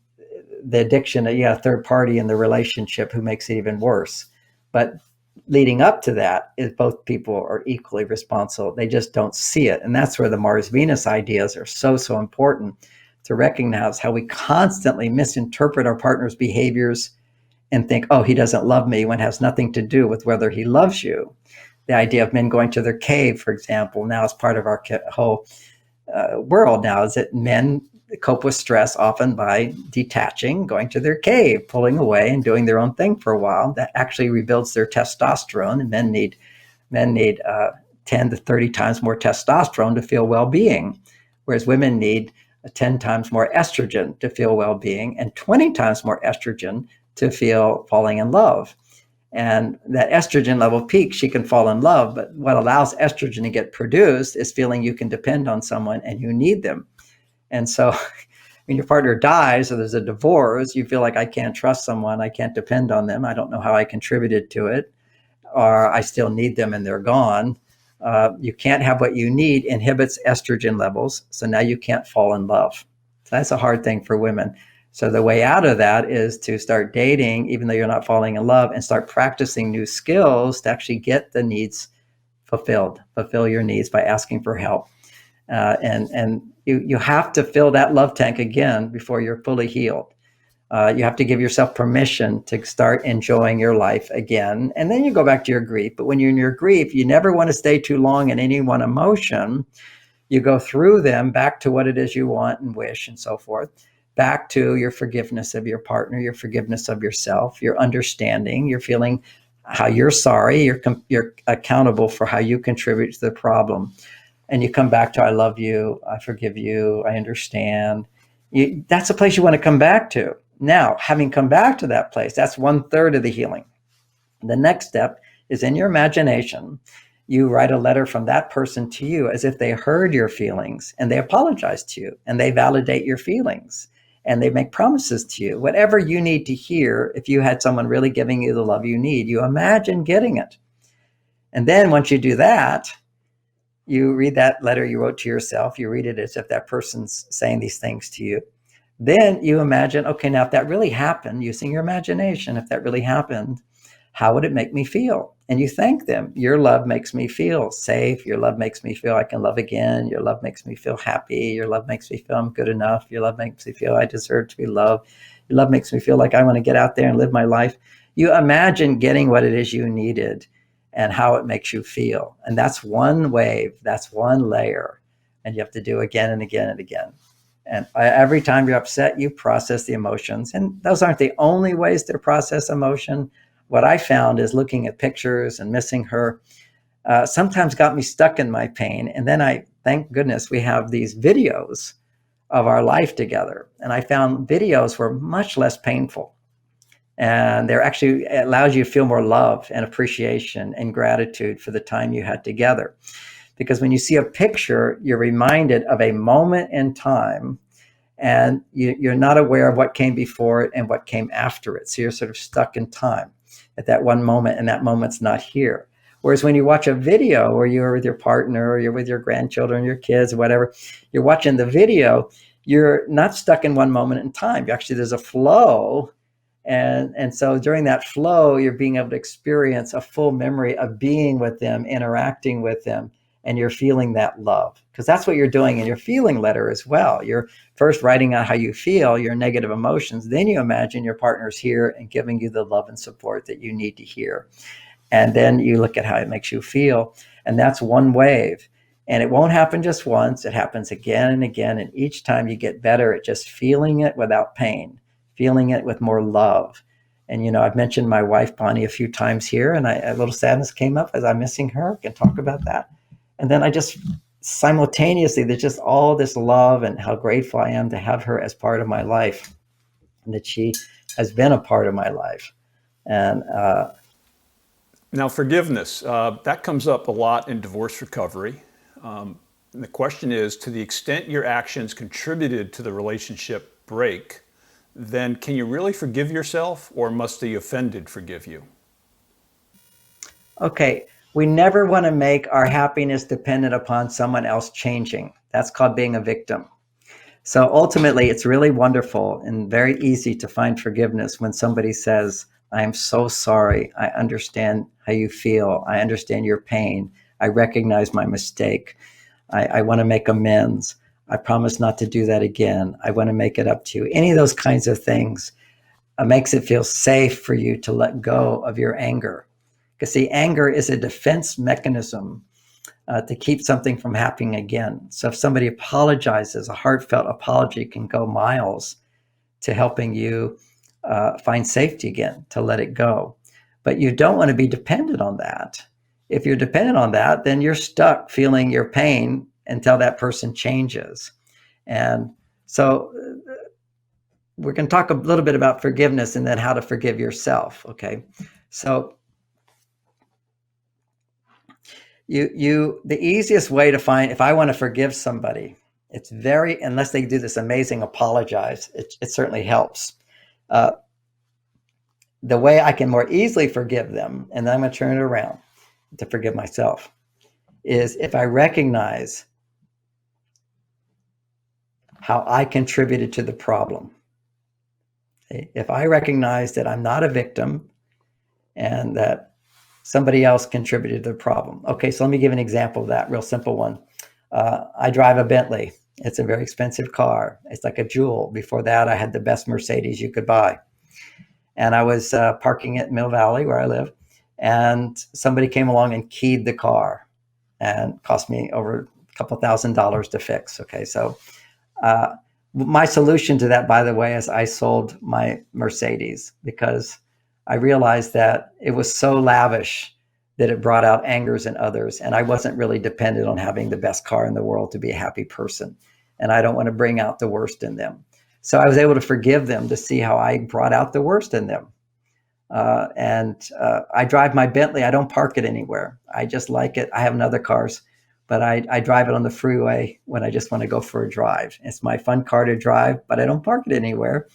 the addiction, you got a third party in the relationship who makes it even worse. But leading up to that is both people are equally responsible. They just don't see it. And that's where the Mars-Venus ideas are so important, to recognize how we constantly misinterpret our partner's behaviors and think, oh, he doesn't love me, when it has nothing to do with whether he loves you. The idea of men going to their cave, for example, now is part of our whole world now, is that men cope with stress often by detaching, going to their cave, pulling away and doing their own thing for a while. That actually rebuilds their testosterone, and men need 10 to 30 times more testosterone to feel well-being, whereas women need 10 times more estrogen to feel well-being and 20 times more estrogen to feel falling in love. And that estrogen level peaks, you can fall in love, but what allows estrogen to get produced is feeling you can depend on someone and you need them. And so when your partner dies or there's a divorce, you feel like, I can't trust someone, I can't depend on them, I don't know how I contributed to it, or I still need them and they're gone. You can't have what you need, inhibits estrogen levels, so now you can't fall in love. So that's a hard thing for women. So the way out of that is to start dating, even though you're not falling in love, and start practicing new skills to actually get the needs fulfilled. Fulfill your needs by asking for help. And you have to fill that love tank again before you're fully healed. You have to give yourself permission to start enjoying your life again. And then you go back to your grief. But when you're in your grief, you never want to stay too long in any one emotion. You go through them back to what it is you want and wish and so forth, back to your forgiveness of your partner, your forgiveness of yourself, your understanding, you're feeling how you're sorry, you're accountable for how you contribute to the problem. And you come back to, I love you, I forgive you, I understand. That's a place you want to come back to. Now, having come back to that place, that's 1/3 of the healing. The next step is, in your imagination, you write a letter from that person to you as if they heard your feelings and they apologize to you and they validate your feelings and they make promises to you. Whatever you need to hear, if you had someone really giving you the love you need, you imagine getting it. And then once you do that, you read that letter you wrote to yourself, you read it as if that person's saying these things to you. Then you imagine, okay, now if that really happened, using your imagination, if that really happened, how would it make me feel? And you thank them. Your love makes me feel safe. Your love makes me feel I can love again. Your love makes me feel happy. Your love makes me feel I'm good enough. Your love makes me feel I deserve to be loved. Your love makes me feel like I want to get out there and live my life. You imagine getting what it is you needed and how it makes you feel. And that's one wave. That's one layer. And you have to do again and again and again. And every time you're upset, you process the emotions. And those aren't the only ways to process emotion. What I found is looking at pictures and missing her sometimes got me stuck in my pain. And then thank goodness, we have these videos of our life together. And I found videos were much less painful. And they're actually, it allows you to feel more love and appreciation and gratitude for the time you had together. Because when you see a picture, you're reminded of a moment in time, and you're not aware of what came before it and what came after it. So you're sort of stuck in time at that one moment, and that moment's not here. Whereas when you watch a video where you're with your partner or you're with your grandchildren, your kids, whatever, you're watching the video, you're not stuck in one moment in time. Actually, there's a flow. And so during that flow, you're being able to experience a full memory of being with them, interacting with them, and you're feeling that love. Because that's what you're doing in your feeling letter as well. You're first writing out how you feel, your negative emotions. Then you imagine your partner's here and giving you the love and support that you need to hear. And then you look at how it makes you feel. And that's one wave. And it won't happen just once. It happens again and again. And each time you get better at just feeling it without pain, feeling it with more love. And, I've mentioned my wife, Bonnie, a few times here, and a little sadness came up as I'm missing her. I can talk about that. And then I just simultaneously, there's just all this love and how grateful I am to have her as part of my life, and that she has been a part of my life. And Now, forgiveness, that comes up a lot in divorce recovery. And the question is, to the extent your actions contributed to the relationship break, then can you really forgive yourself, or must the offended forgive you? okay, we never want to make our happiness dependent upon someone else changing. That's called being a victim. So ultimately, it's really wonderful and very easy to find forgiveness when somebody says, I am so sorry. I understand how you feel. I understand your pain. I recognize my mistake. I want to make amends. I promise not to do that again. I want to make it up to you. Any of those kinds of things makes it feel safe for you to let go of your anger. Because see, anger is a defense mechanism to keep something from happening again. So if somebody apologizes, a heartfelt apology can go miles to helping you find safety again, to let it go. But you don't want to be dependent on that. If you're dependent on that, then you're stuck feeling your pain until that person changes. And so we're going to talk a little bit about forgiveness and then how to forgive yourself. Okay. So the easiest way to find, if I want to forgive somebody, it's unless they do this amazing apologize, it certainly helps. The way I can more easily forgive them, and then I'm going to turn it around to forgive myself, is if I recognize how I contributed to the problem. If I recognize that I'm not a victim and that somebody else contributed to the problem. Okay, so let me give an example of that, real simple one. I drive a Bentley. It's a very expensive car. It's like a jewel. Before that, I had the best Mercedes you could buy. And I was parking at Mill Valley, where I live, and somebody came along and keyed the car and cost me over a couple $1,000s to fix. Okay, so my solution to that, by the way, is I sold my Mercedes because I realized that it was so lavish that it brought out angers in others. And I wasn't really dependent on having the best car in the world to be a happy person. And I don't want to bring out the worst in them. So I was able to forgive them to see how I brought out the worst in them. I drive my Bentley. I don't park it anywhere. I just like it. I have other cars, but I drive it on the freeway when I just want to go for a drive. It's my fun car to drive, but I don't park it anywhere.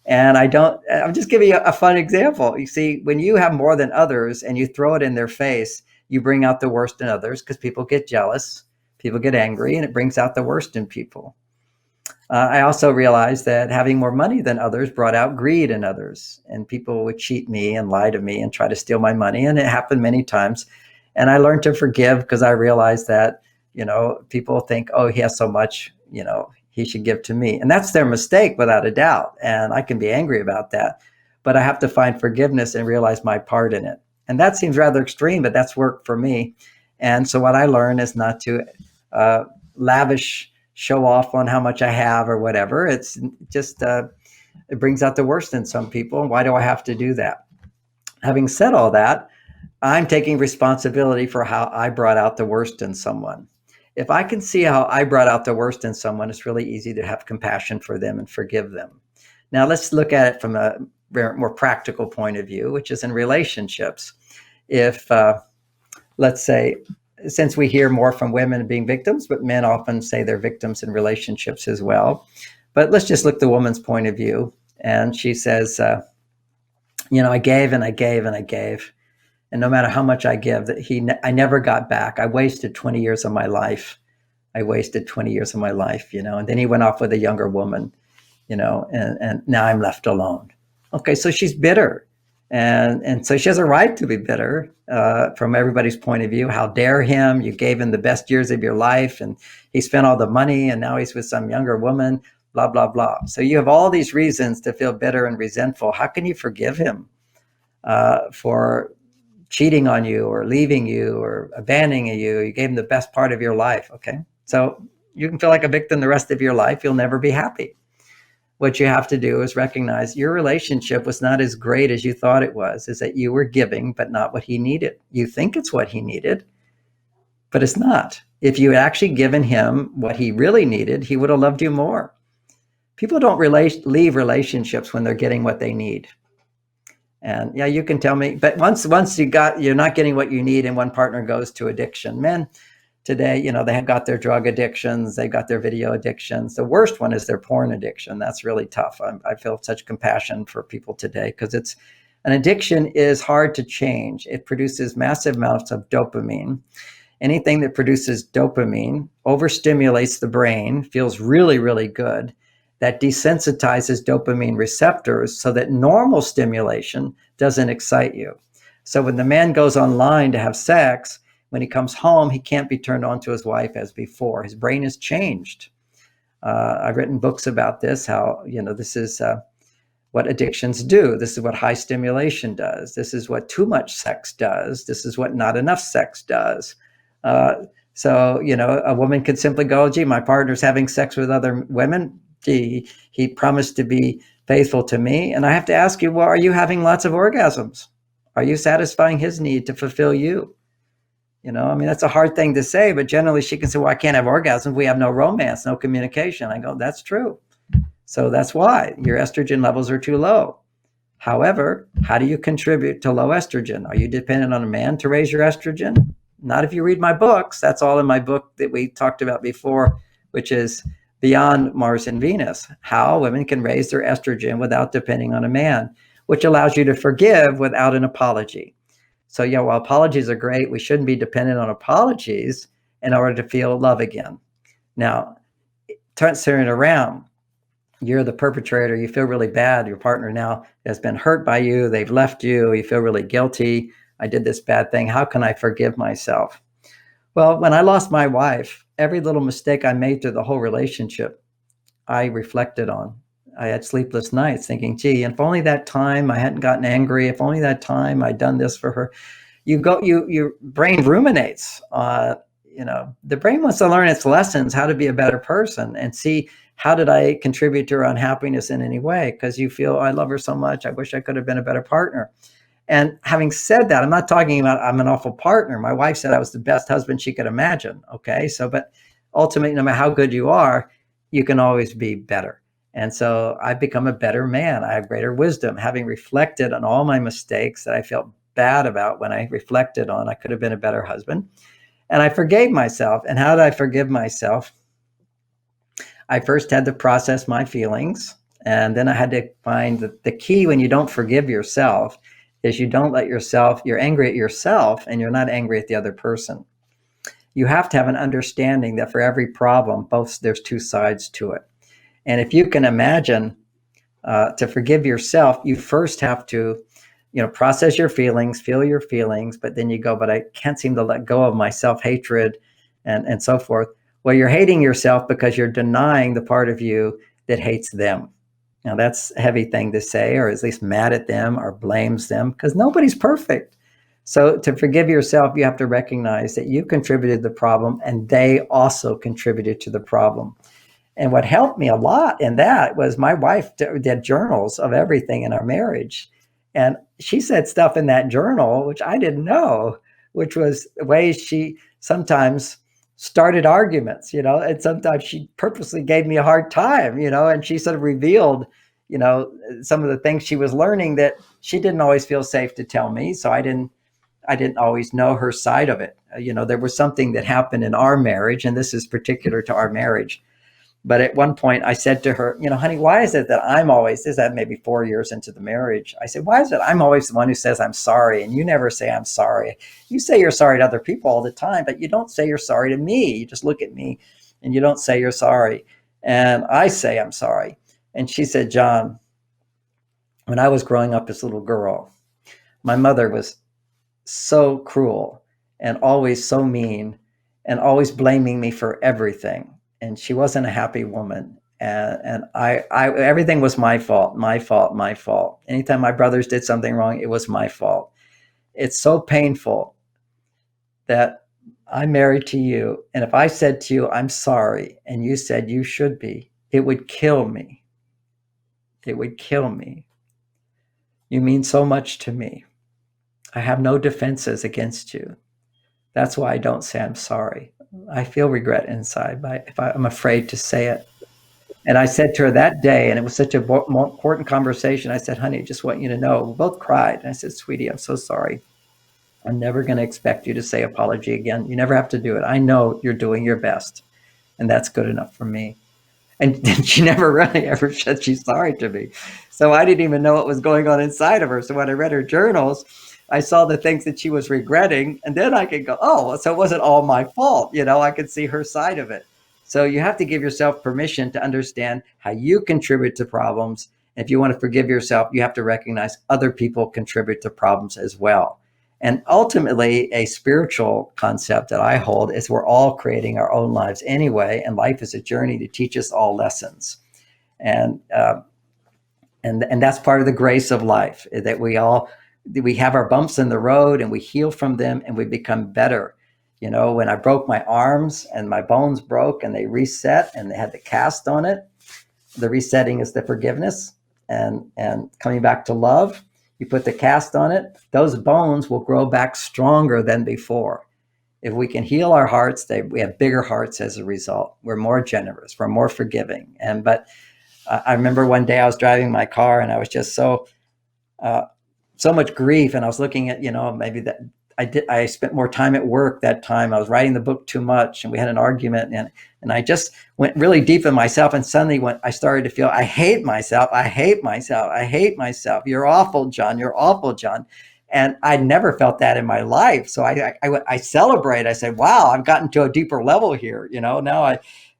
And I'm just giving you a fun example. You see, when you have more than others and you throw it in their face, you bring out the worst in others because people get jealous, people get angry, and it brings out the worst in people. I also realized that having more money than others brought out greed in others, and people would cheat me and lie to me and try to steal my money. And it happened many times. And I learned to forgive because I realized that, people think, oh, he has so much, he should give to me. And that's their mistake without a doubt. And I can be angry about that, but I have to find forgiveness and realize my part in it. And that seems rather extreme, but that's worked for me. And so what I learned is not to lavish show off on how much I have or whatever. It's just, it brings out the worst in some people. Why do I have to do that? Having said all that, I'm taking responsibility for how I brought out the worst in someone. If I can see how I brought out the worst in someone, it's really easy to have compassion for them and forgive them. Now, let's look at it from a more practical point of view, which is in relationships. If, let's say, since we hear more from women being victims, but men often say they're victims in relationships as well. But let's just look at the woman's point of view. And she says, I gave and I gave and I gave. And no matter how much I give, I never got back. I wasted 20 years of my life. And then he went off with a younger woman, and now I'm left alone. Okay, so she's bitter. And so she has a right to be bitter from everybody's point of view. How dare him? You gave him the best years of your life, and he spent all the money, and now he's with some younger woman, blah, blah, blah. So you have all these reasons to feel bitter and resentful. How can you forgive him for cheating on you or leaving you or abandoning you? You gave him the best part of your life, okay? So you can feel like a victim the rest of your life. You'll never be happy. What you have to do is recognize your relationship was not as great as you thought it was, is that you were giving, but not what he needed. You think it's what he needed, but it's not. If you had actually given him what he really needed, he would have loved you more. People don't leave relationships when they're getting what they need. And yeah, you can tell me, but once you're not getting what you need and one partner goes to addiction. Men today, they have got their drug addictions, they've got their video addictions. The worst one is their porn addiction. That's really tough. I feel such compassion for people today because an addiction is hard to change. It produces massive amounts of dopamine. Anything that produces dopamine overstimulates the brain, feels really, really good. That desensitizes dopamine receptors so that normal stimulation doesn't excite you. So when the man goes online to have sex, when he comes home, he can't be turned on to his wife as before. His brain has changed. I've written books about this, how, this is what addictions do. This is what high stimulation does. This is what too much sex does. This is what not enough sex does. So, a woman could simply go, gee, my partner's having sex with other women. Gee, he promised to be faithful to me. And I have to ask you, well, are you having lots of orgasms? Are you satisfying his need to fulfill you? That's a hard thing to say, but generally she can say, well, I can't have orgasms. We have no romance, no communication. I go, that's true. So that's why your estrogen levels are too low. However, how do you contribute to low estrogen? Are you dependent on a man to raise your estrogen? Not if you read my books. That's all in my book that we talked about before, which is Beyond Mars and Venus, how women can raise their estrogen without depending on a man, which allows you to forgive without an apology. So yeah, while apologies are great, we shouldn't be dependent on apologies in order to feel love again. Now, turn it around. You're the perpetrator. You feel really bad. Your partner now has been hurt by you. They've left you. You feel really guilty. I did this bad thing. How can I forgive myself? Well, when I lost my wife, every little mistake I made through the whole relationship, I reflected on. I had sleepless nights thinking, gee, if only that time I hadn't gotten angry, if only that time I'd done this for her. Your brain ruminates. The brain wants to learn its lessons, how to be a better person and see, how did I contribute to her unhappiness in any way? Because you feel, I love her so much. I wish I could have been a better partner. And having said that, I'm not talking about I'm an awful partner. My wife said I was the best husband she could imagine. Okay. So, but ultimately, no matter how good you are, you can always be better. And so I've become a better man. I have greater wisdom, having reflected on all my mistakes that I felt bad about. When I reflected on, I could have been a better husband. And I forgave myself. And how did I forgive myself? I first had to process my feelings. And then I had to find the key when you don't forgive yourself is you don't let yourself, you're angry at yourself and you're not angry at the other person. You have to have an understanding that for every problem, there's two sides to it. And if you can imagine to forgive yourself, you first have to, process your feelings, feel your feelings, but then you go, but I can't seem to let go of my self-hatred and so forth. Well, you're hating yourself because you're denying the part of you that hates them. Now, that's a heavy thing to say, or at least mad at them or blames them, because nobody's perfect. So to forgive yourself, you have to recognize that you contributed to the problem and they also contributed to the problem. And what helped me a lot in that was my wife did journals of everything in our marriage. And she said stuff in that journal, which I didn't know, which was ways she sometimes started arguments, and sometimes she purposely gave me a hard time, and she sort of revealed, some of the things she was learning that she didn't always feel safe to tell me. So I didn't always know her side of it. There was something that happened in our marriage, and this is particular to our marriage. But at one point I said to her, honey, why is it that I'm always, this is maybe 4 years into the marriage. I said, why is it I'm always the one who says I'm sorry and you never say I'm sorry? You say you're sorry to other people all the time, but you don't say you're sorry to me. You just look at me and you don't say you're sorry. And I say I'm sorry. And she said, John, when I was growing up as a little girl, my mother was so cruel and always so mean and always blaming me for everything. And she wasn't a happy woman. And I everything was my fault, my fault, my fault. Anytime my brothers did something wrong, it was my fault. It's so painful that I'm married to you. And if I said to you, I'm sorry, and you said you should be, it would kill me. It would kill me. You mean so much to me. I have no defenses against you. That's why I don't say I'm sorry. I feel regret inside, but I'm afraid to say it. And I said to her that day, and it was such a more important conversation, I said, honey, I just want you to know, we both cried. And I said, sweetie, I'm so sorry. I'm never going to expect you to say apology again. You never have to do it. I know you're doing your best, and that's good enough for me. And she never really ever said she's sorry to me. So I didn't even know what was going on inside of her. So when I read her journals, I saw the things that she was regretting. And then I could go, oh, so it wasn't all my fault. I could see her side of it. So you have to give yourself permission to understand how you contribute to problems. If you want to forgive yourself, you have to recognize other people contribute to problems as well. And ultimately, a spiritual concept that I hold is we're all creating our own lives anyway, and life is a journey to teach us all lessons. And that's part of the grace of life, that we have our bumps in the road and we heal from them and we become better. When I broke my arms and my bones broke and they reset and they had the cast on it, the resetting is the forgiveness and coming back to love. You put the cast on it, those bones will grow back stronger than before. If we can heal our hearts, we have bigger hearts as a result. We're more generous, we're more forgiving. But I remember one day I was driving my car and I was just so much grief, and I was looking at, maybe that I spent more time at work that time. I was writing the book too much, and we had an argument, and I just went really deep in myself, and suddenly I started to feel, I hate myself. I hate myself. I hate myself. You're awful, John. You're awful, John. And I never felt that in my life. So I celebrate. I said, wow, I've gotten to a deeper level here. Now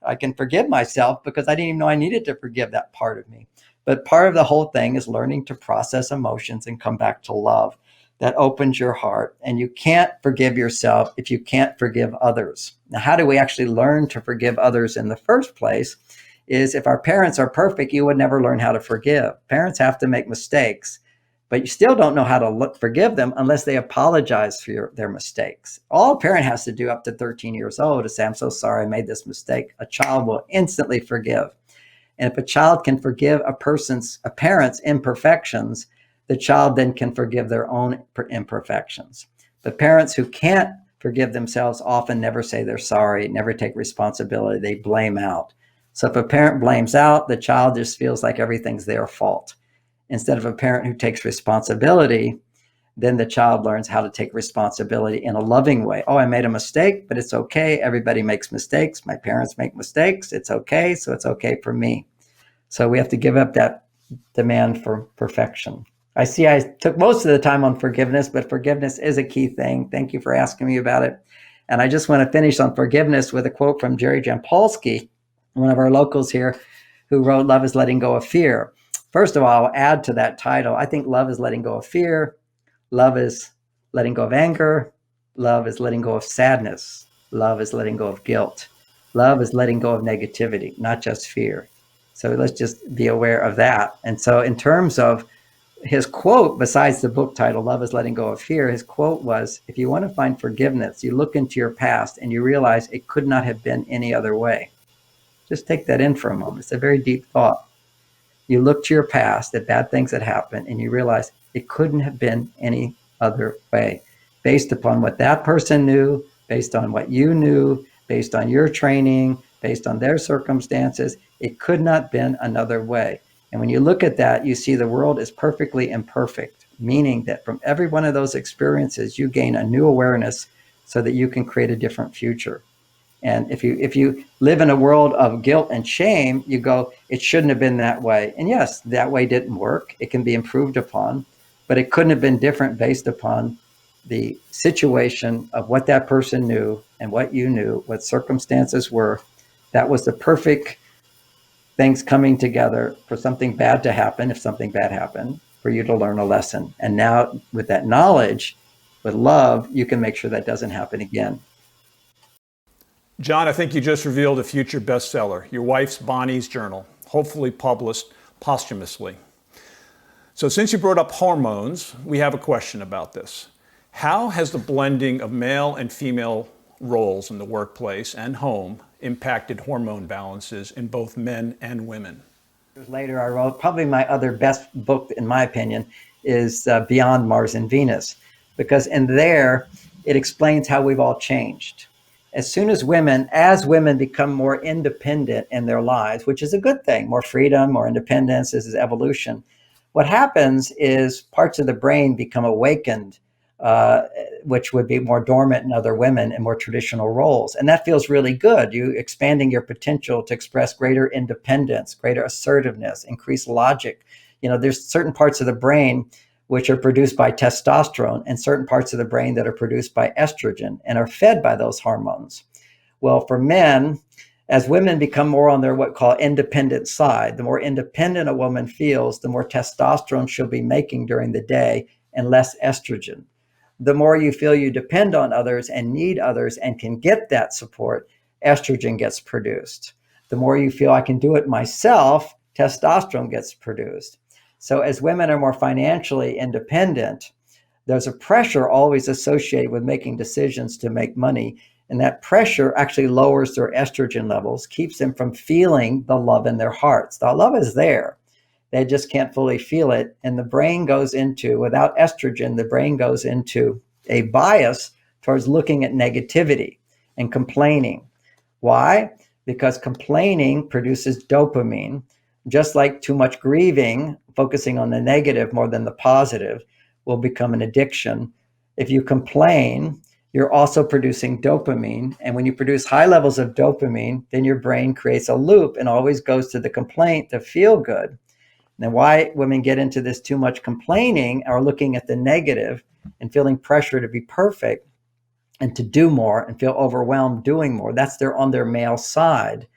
I can forgive myself because I didn't even know I needed to forgive that part of me. But part of the whole thing is learning to process emotions and come back to love. That opens your heart. And you can't forgive yourself if you can't forgive others. Now, how do we actually learn to forgive others in the first place? Is if our parents are perfect, you would never learn how to forgive. Parents have to make mistakes, but you still don't know how to forgive them unless they apologize for their mistakes. All a parent has to do up to 13 years old is say, I'm so sorry I made this mistake. A child will instantly forgive. And if a child can forgive a parent's imperfections, the child then can forgive their own imperfections. But parents who can't forgive themselves often never say they're sorry, never take responsibility. They blame out. So if a parent blames out, the child just feels like everything's their fault. Instead of a parent who takes responsibility, then the child learns how to take responsibility in a loving way. Oh, I made a mistake, but it's okay. Everybody makes mistakes. My parents make mistakes. It's okay. So it's okay for me. So we have to give up that demand for perfection. I see I took most of the time on forgiveness, but forgiveness is a key thing. Thank you for asking me about it. And I just want to finish on forgiveness with a quote from Jerry Jampolsky, one of our locals here, who wrote, Love is Letting Go of Fear. First of all, I'll add to that title. I think love is letting go of fear. Love is letting go of anger. Love is letting go of sadness. Love is letting go of guilt. Love is letting go of negativity, not just fear. So let's just be aware of that. And so in terms of his quote, besides the book title, Love is Letting Go of Fear, his quote was, if you want to find forgiveness, you look into your past and you realize it could not have been any other way. Just take that in for a moment. It's a very deep thought. You look to your past, at bad things that happened, and you realize it couldn't have been any other way, based upon what that person knew, based on what you knew, based on your training, based on their circumstances. It could not have been another way. And when you look at that, you see the world is perfectly imperfect, meaning that from every one of those experiences, you gain a new awareness so that you can create a different future. And if you live in a world of guilt and shame, you go, it shouldn't have been that way. And yes, that way didn't work. It can be improved upon, but it couldn't have been different based upon the situation of what that person knew and what you knew, what circumstances were. That was the perfect things coming together for something bad to happen, if something bad happened, for you to learn a lesson. And now with that knowledge, with love, you can make sure that doesn't happen again. John, I think you just revealed a future bestseller, your wife's Bonnie's Journal, hopefully published posthumously. So since you brought up hormones, we have a question about this. How has the blending of male and female roles in the workplace and home impacted hormone balances in both men and women? Years later, I wrote probably my other best book, in my opinion, is Beyond Mars and Venus, because in there, it explains how we've all changed. As soon as women become more independent in their lives, which is a good thing, more freedom, more independence, this is evolution. What happens is parts of the brain become awakened, which would be more dormant in other women in more traditional roles. And that feels really good. You expanding your potential to express greater independence, greater assertiveness, increased logic. There's certain parts of the brain which are produced by testosterone, and certain parts of the brain that are produced by estrogen and are fed by those hormones. Well, for men, as women become more on their what call independent side, the more independent a woman feels, the more testosterone she'll be making during the day and less estrogen. The more you feel you depend on others and need others and can get that support, estrogen gets produced. The more you feel I can do it myself, testosterone gets produced. So as women are more financially independent, there's a pressure always associated with making decisions to make money. And that pressure actually lowers their estrogen levels, keeps them from feeling the love in their hearts. The love is there. They just can't fully feel it. And the brain goes into, without estrogen, the brain goes into a bias towards looking at negativity and complaining. Why? Because complaining produces dopamine. Just like too much grieving, focusing on the negative more than the positive, will become an addiction. If you complain, you're also producing dopamine. And when you produce high levels of dopamine, then your brain creates a loop and always goes to the complaint to feel good. Now, why women get into this too much complaining or looking at the negative and feeling pressure to be perfect and to do more and feel overwhelmed doing more, that's on their male side.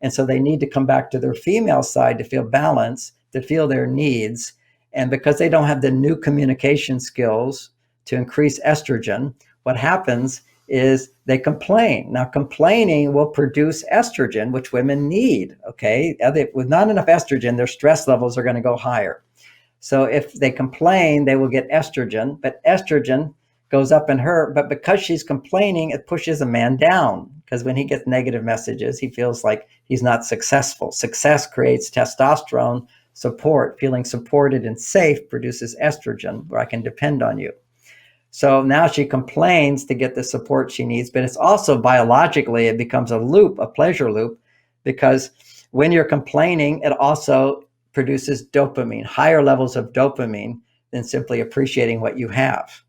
And so they need to come back to their female side to feel balance, to feel their needs. And because they don't have the new communication skills to increase estrogen, what happens is they complain. Now, complaining will produce estrogen, which women need, okay? With not enough estrogen, their stress levels are going to go higher. So if they complain, they will get estrogen, but estrogen goes up in her. But because she's complaining, it pushes a man down, because when he gets negative messages, he feels like he's not successful. Success creates testosterone. Support, feeling supported and safe, produces estrogen, where I can depend on you. So now she complains to get the support she needs, but it's also biologically, it becomes a loop, a pleasure loop, because when you're complaining, it also produces dopamine, higher levels of dopamine than simply appreciating what you have.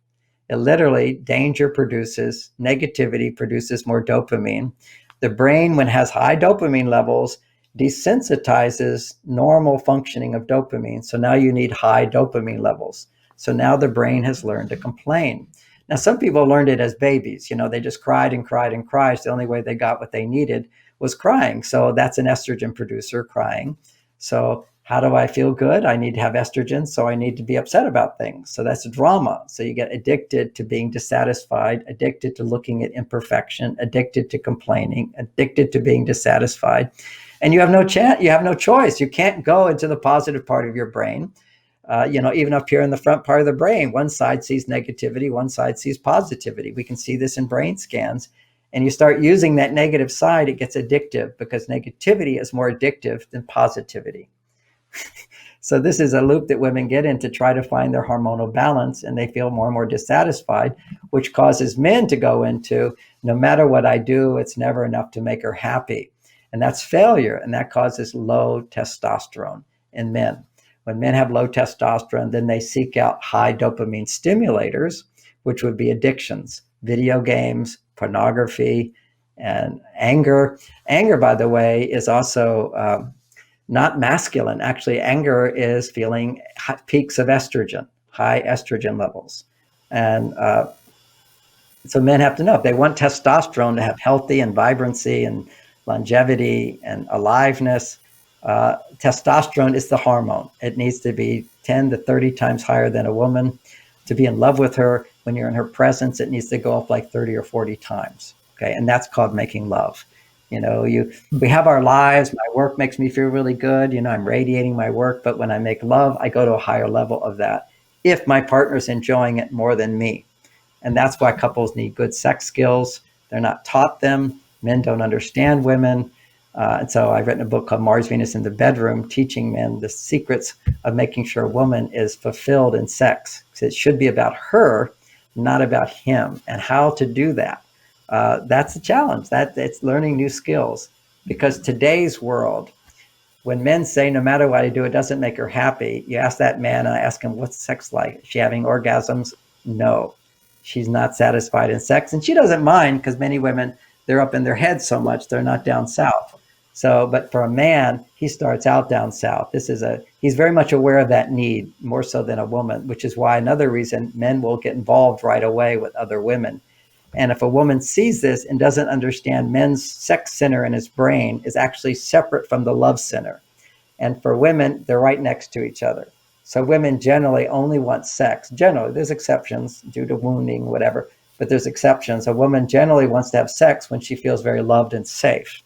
It literally, danger produces, negativity produces more dopamine. The brain, when it has high dopamine levels, desensitizes normal functioning of dopamine. So now you need high dopamine levels. So now the brain has learned to complain. Now, some people learned it as babies. They just cried and cried and cried. The only way they got what they needed was crying. So that's an estrogen producer, crying. So how do I feel good? I need to have estrogen, so I need to be upset about things. So that's drama. So you get addicted to being dissatisfied, addicted to looking at imperfection, addicted to complaining, addicted to being dissatisfied. And you have no choice. You can't go into the positive part of your brain. Even up here in the front part of the brain, one side sees negativity, one side sees positivity. We can see this in brain scans. And you start using that negative side, it gets addictive because negativity is more addictive than positivity. So this is a loop that women get in to try to find their hormonal balance, and they feel more and more dissatisfied, which causes men to go into, no matter what I do, it's never enough to make her happy. And that's failure, and that causes low testosterone in men. When men have low testosterone, then they seek out high dopamine stimulators, which would be addictions, video games, pornography, and anger. Anger, by the way, is also not masculine. Actually, anger is feeling peaks of estrogen, high estrogen levels. And so men have to know if they want testosterone to have healthy and vibrancy and longevity and aliveness, testosterone is the hormone. It needs to be 10 to 30 times higher than a woman. To be in love with her, when you're in her presence, it needs to go up like 30 or 40 times. Okay, and that's called making love. We have our lives. My work makes me feel really good. I'm radiating my work, but when I make love, I go to a higher level of that if my partner's enjoying it more than me. And that's why couples need good sex skills. They're not taught them. Men don't understand women. And so I've written a book called Mars, Venus in the Bedroom, teaching men the secrets of making sure a woman is fulfilled in sex. Because it should be about her, not about him, and how to do that. That's the challenge. It's learning new skills. Because today's world, when men say, no matter what I do, it doesn't make her happy, you ask that man, and I ask him, what's sex like? Is she having orgasms? No. She's not satisfied in sex. And she doesn't mind, because many women, they're up in their head so much, they're not down south. So, but for a man, he starts out down south. He's very much aware of that need, more so than a woman, which is why another reason men will get involved right away with other women. And if a woman sees this and doesn't understand, men's sex center in his brain is actually separate from the love center. And for women, they're right next to each other. So women generally only want sex. Generally, there's exceptions due to wounding, whatever, but there's exceptions. A woman generally wants to have sex when she feels very loved and safe.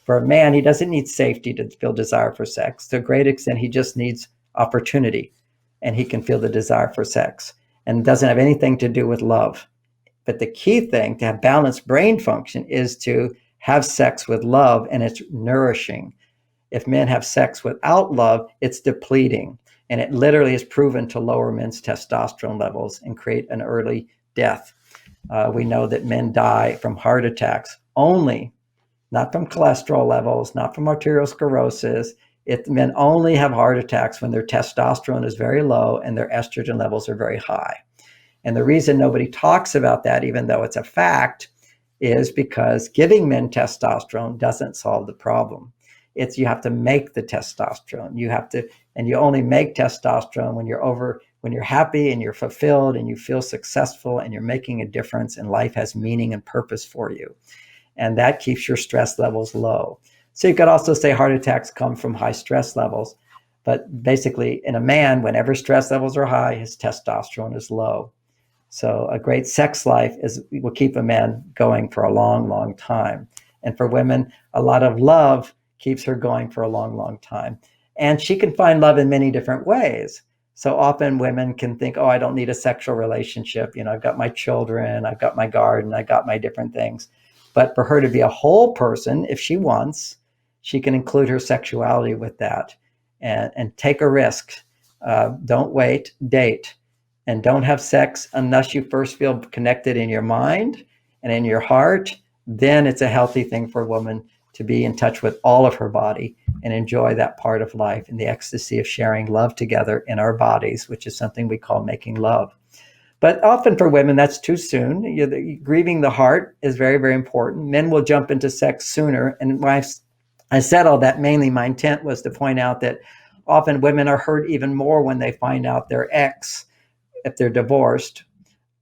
For a man, he doesn't need safety to feel desire for sex. To a great extent, he just needs opportunity, and he can feel the desire for sex. And it doesn't have anything to do with love. But the key thing to have balanced brain function is to have sex with love, and it's nourishing. If men have sex without love, it's depleting. And it literally is proven to lower men's testosterone levels and create an early death. We know that men die from heart attacks only, not from cholesterol levels, not from arteriosclerosis. Men only have heart attacks when their testosterone is very low and their estrogen levels are very high. And the reason nobody talks about that, even though it's a fact, is because giving men testosterone doesn't solve the problem. You have to make the testosterone. And you only make testosterone when you're happy and you're fulfilled and you feel successful and you're making a difference and life has meaning and purpose for you. And that keeps your stress levels low. So you could also say heart attacks come from high stress levels. But basically, in a man, whenever stress levels are high, his testosterone is low. So a great sex life will keep a man going for a long, long time. And for women, a lot of love keeps her going for a long, long time. And she can find love in many different ways. So often women can think, oh, I don't need a sexual relationship. I've got my children, I've got my garden, I've got my different things. But for her to be a whole person, if she wants, she can include her sexuality with that and take a risk. Don't wait, date. And don't have sex unless you first feel connected in your mind and in your heart. Then it's a healthy thing for a woman to be in touch with all of her body and enjoy that part of life and the ecstasy of sharing love together in our bodies, which is something we call making love. But often for women, that's too soon. Grieving the heart is very, very important. Men will jump into sex sooner. And when I said all that, mainly my intent was to point out that often women are hurt even more when they find out their ex, if they're divorced,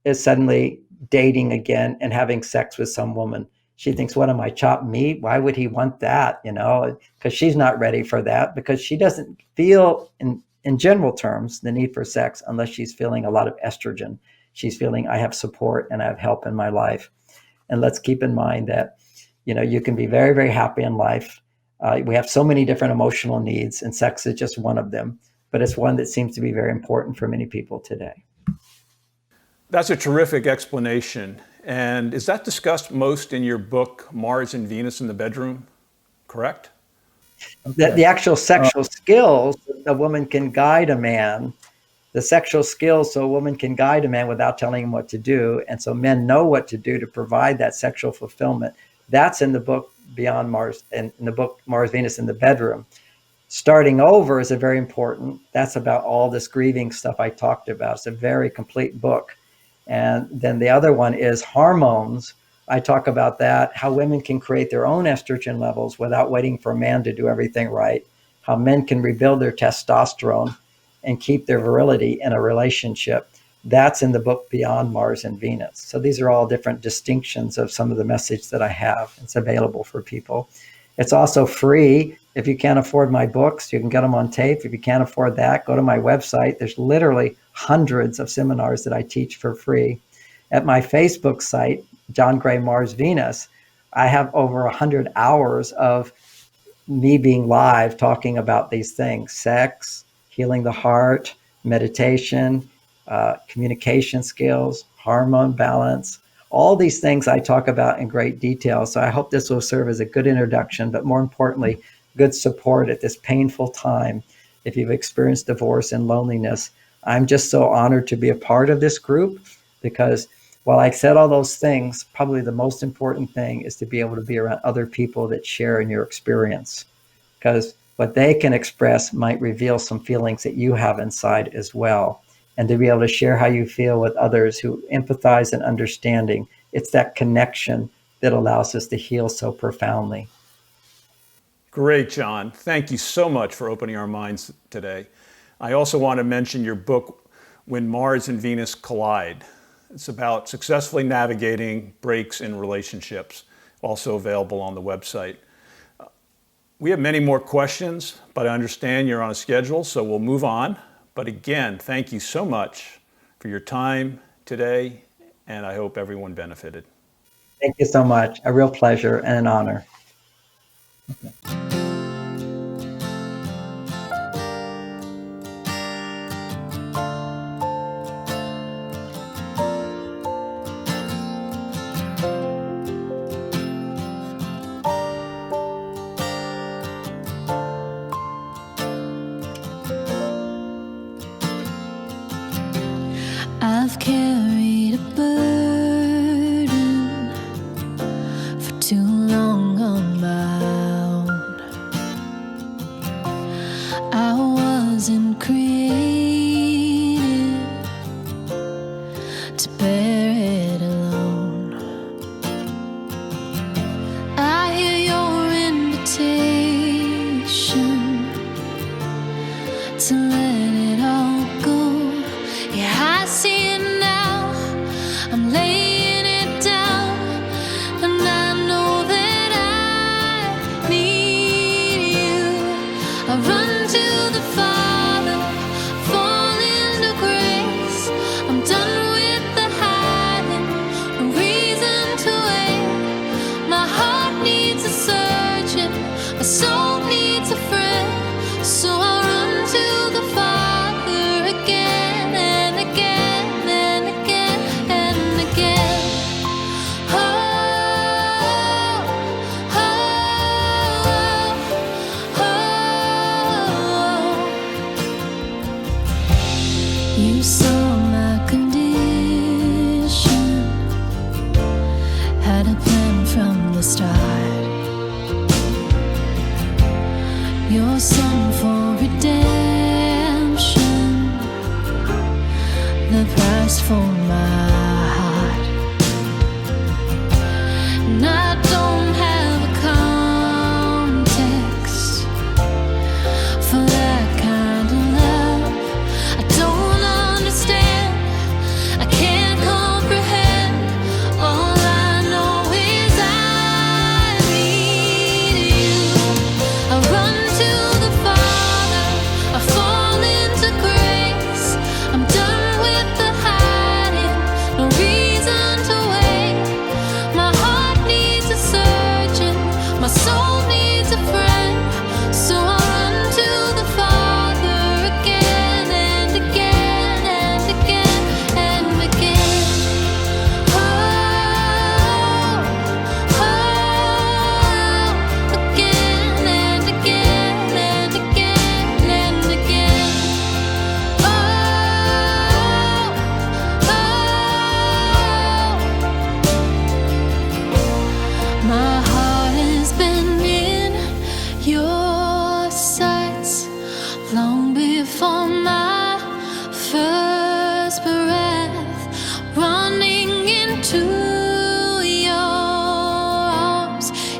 is suddenly dating again and having sex with some woman. She thinks, what am I, chopped meat? Why would he want that? Because she's not ready for that, because she doesn't feel, in general terms, the need for sex unless she's feeling a lot of estrogen. She's feeling, I have support and I have help in my life. And let's keep in mind that, you can be very, very happy in life. We have so many different emotional needs, and sex is just one of them. but it's one that seems to be very important for many people today. That's a terrific explanation. And is that discussed most in your book, Mars and Venus in the Bedroom? Correct? The actual sexual skills, a woman can guide a man, the sexual skills so a woman can guide a man without telling him what to do. And so men know what to do to provide that sexual fulfillment. That's in the book Beyond Mars, and in the book Mars, Venus in the Bedroom. Starting Over is a very important, that's about all this grieving stuff I talked about. It's a very complete book. And then the other one is Hormones. I talk about that, how women can create their own estrogen levels without waiting for a man to do everything right, how men can rebuild their testosterone and keep their virility in a relationship. That's in the book Beyond Mars and Venus. So these are all different distinctions of some of the message that I have. It's available for people. It's also free. If you can't afford my books, you can get them on tape. If you can't afford that, go to my website. There's literally hundreds of seminars that I teach for free. At my Facebook site, John Gray Mars Venus, I have over 100 hours of me being live talking about these things: sex, healing the heart, meditation, communication skills, hormone balance. All these things I talk about in great detail. So I hope this will serve as a good introduction, but more importantly, good support at this painful time. If you've experienced divorce and loneliness, I'm just so honored to be a part of this group, because while I said all those things, probably the most important thing is to be able to be around other people that share in your experience, because what they can express might reveal some feelings that you have inside as well. And to be able to share how you feel with others who empathize and understanding, it's that connection that allows us to heal so profoundly. Great, John. Thank you so much for opening our minds today. I also want to mention your book, When Mars and Venus Collide. It's about successfully navigating breaks in relationships, also available on the website. We have many more questions, but I understand you're on a schedule, so we'll move on. But again, thank you so much for your time today, and I hope everyone benefited. Thank you so much. A real pleasure and an honor. I've carried a burden for too long on my own.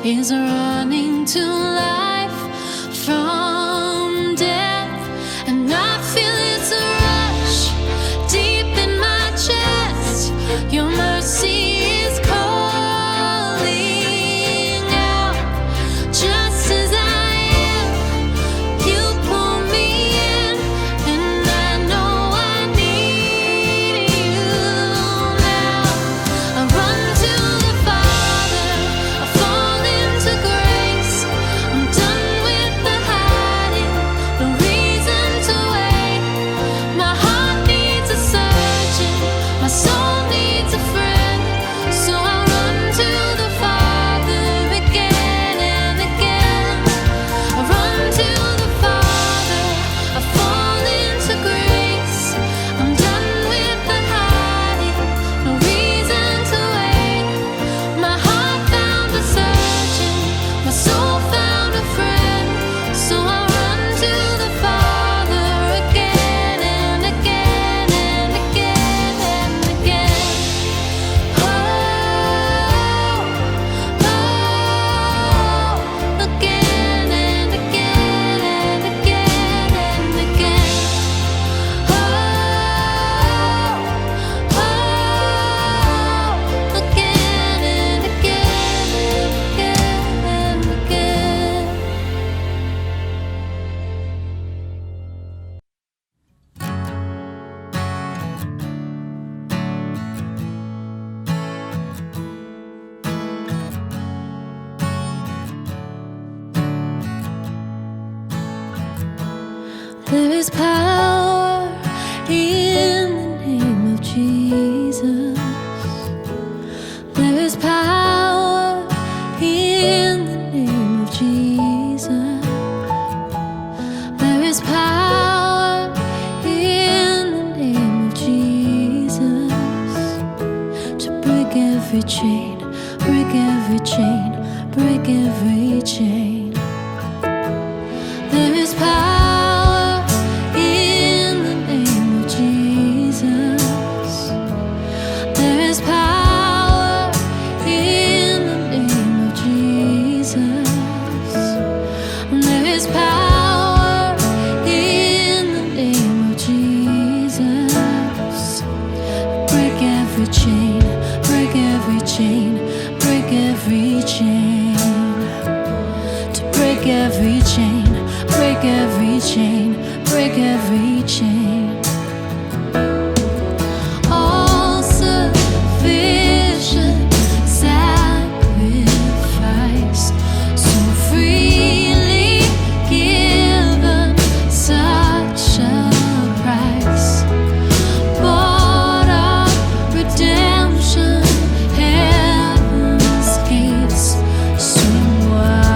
is running to life from death, and I feel it's a rush deep in my chest. Your mercy is calling out, just as I am. You pull me in, and I know I need you now. I run to the Father, I fall into grace. I'm done with the hiding, no reason to wait. My heart needs a surgeon, my soul needs a friend. So I run to the Father again and again. I run to the Father, I fall into grace. I'm done with the hiding, no reason to wait. My heart found a surgeon, my soul found a friend. So I run to the Father again and again and again and again. Oh, again and again and again and again. Oh, again and again and again and again. There is power in the name of Jesus. There is power in the name of Jesus. There is power in the name of Jesus to break every chain, break every chain, break every chain. There is power in the name of Jesus. There is power in the name of Jesus. There is power in the name of Jesus. Break every chain, break every chain, break every chain. To break every chain, break every chain, break every chain. All sufficient sacrifice, so freely given, such a price. Bought our redemption, heaven's gates swing wide.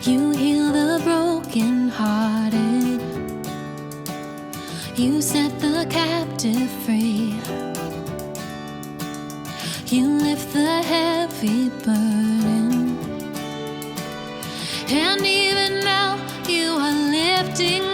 You heal the brokenhearted. You set the captive free. You lift the heavy burden. And even now you are lifting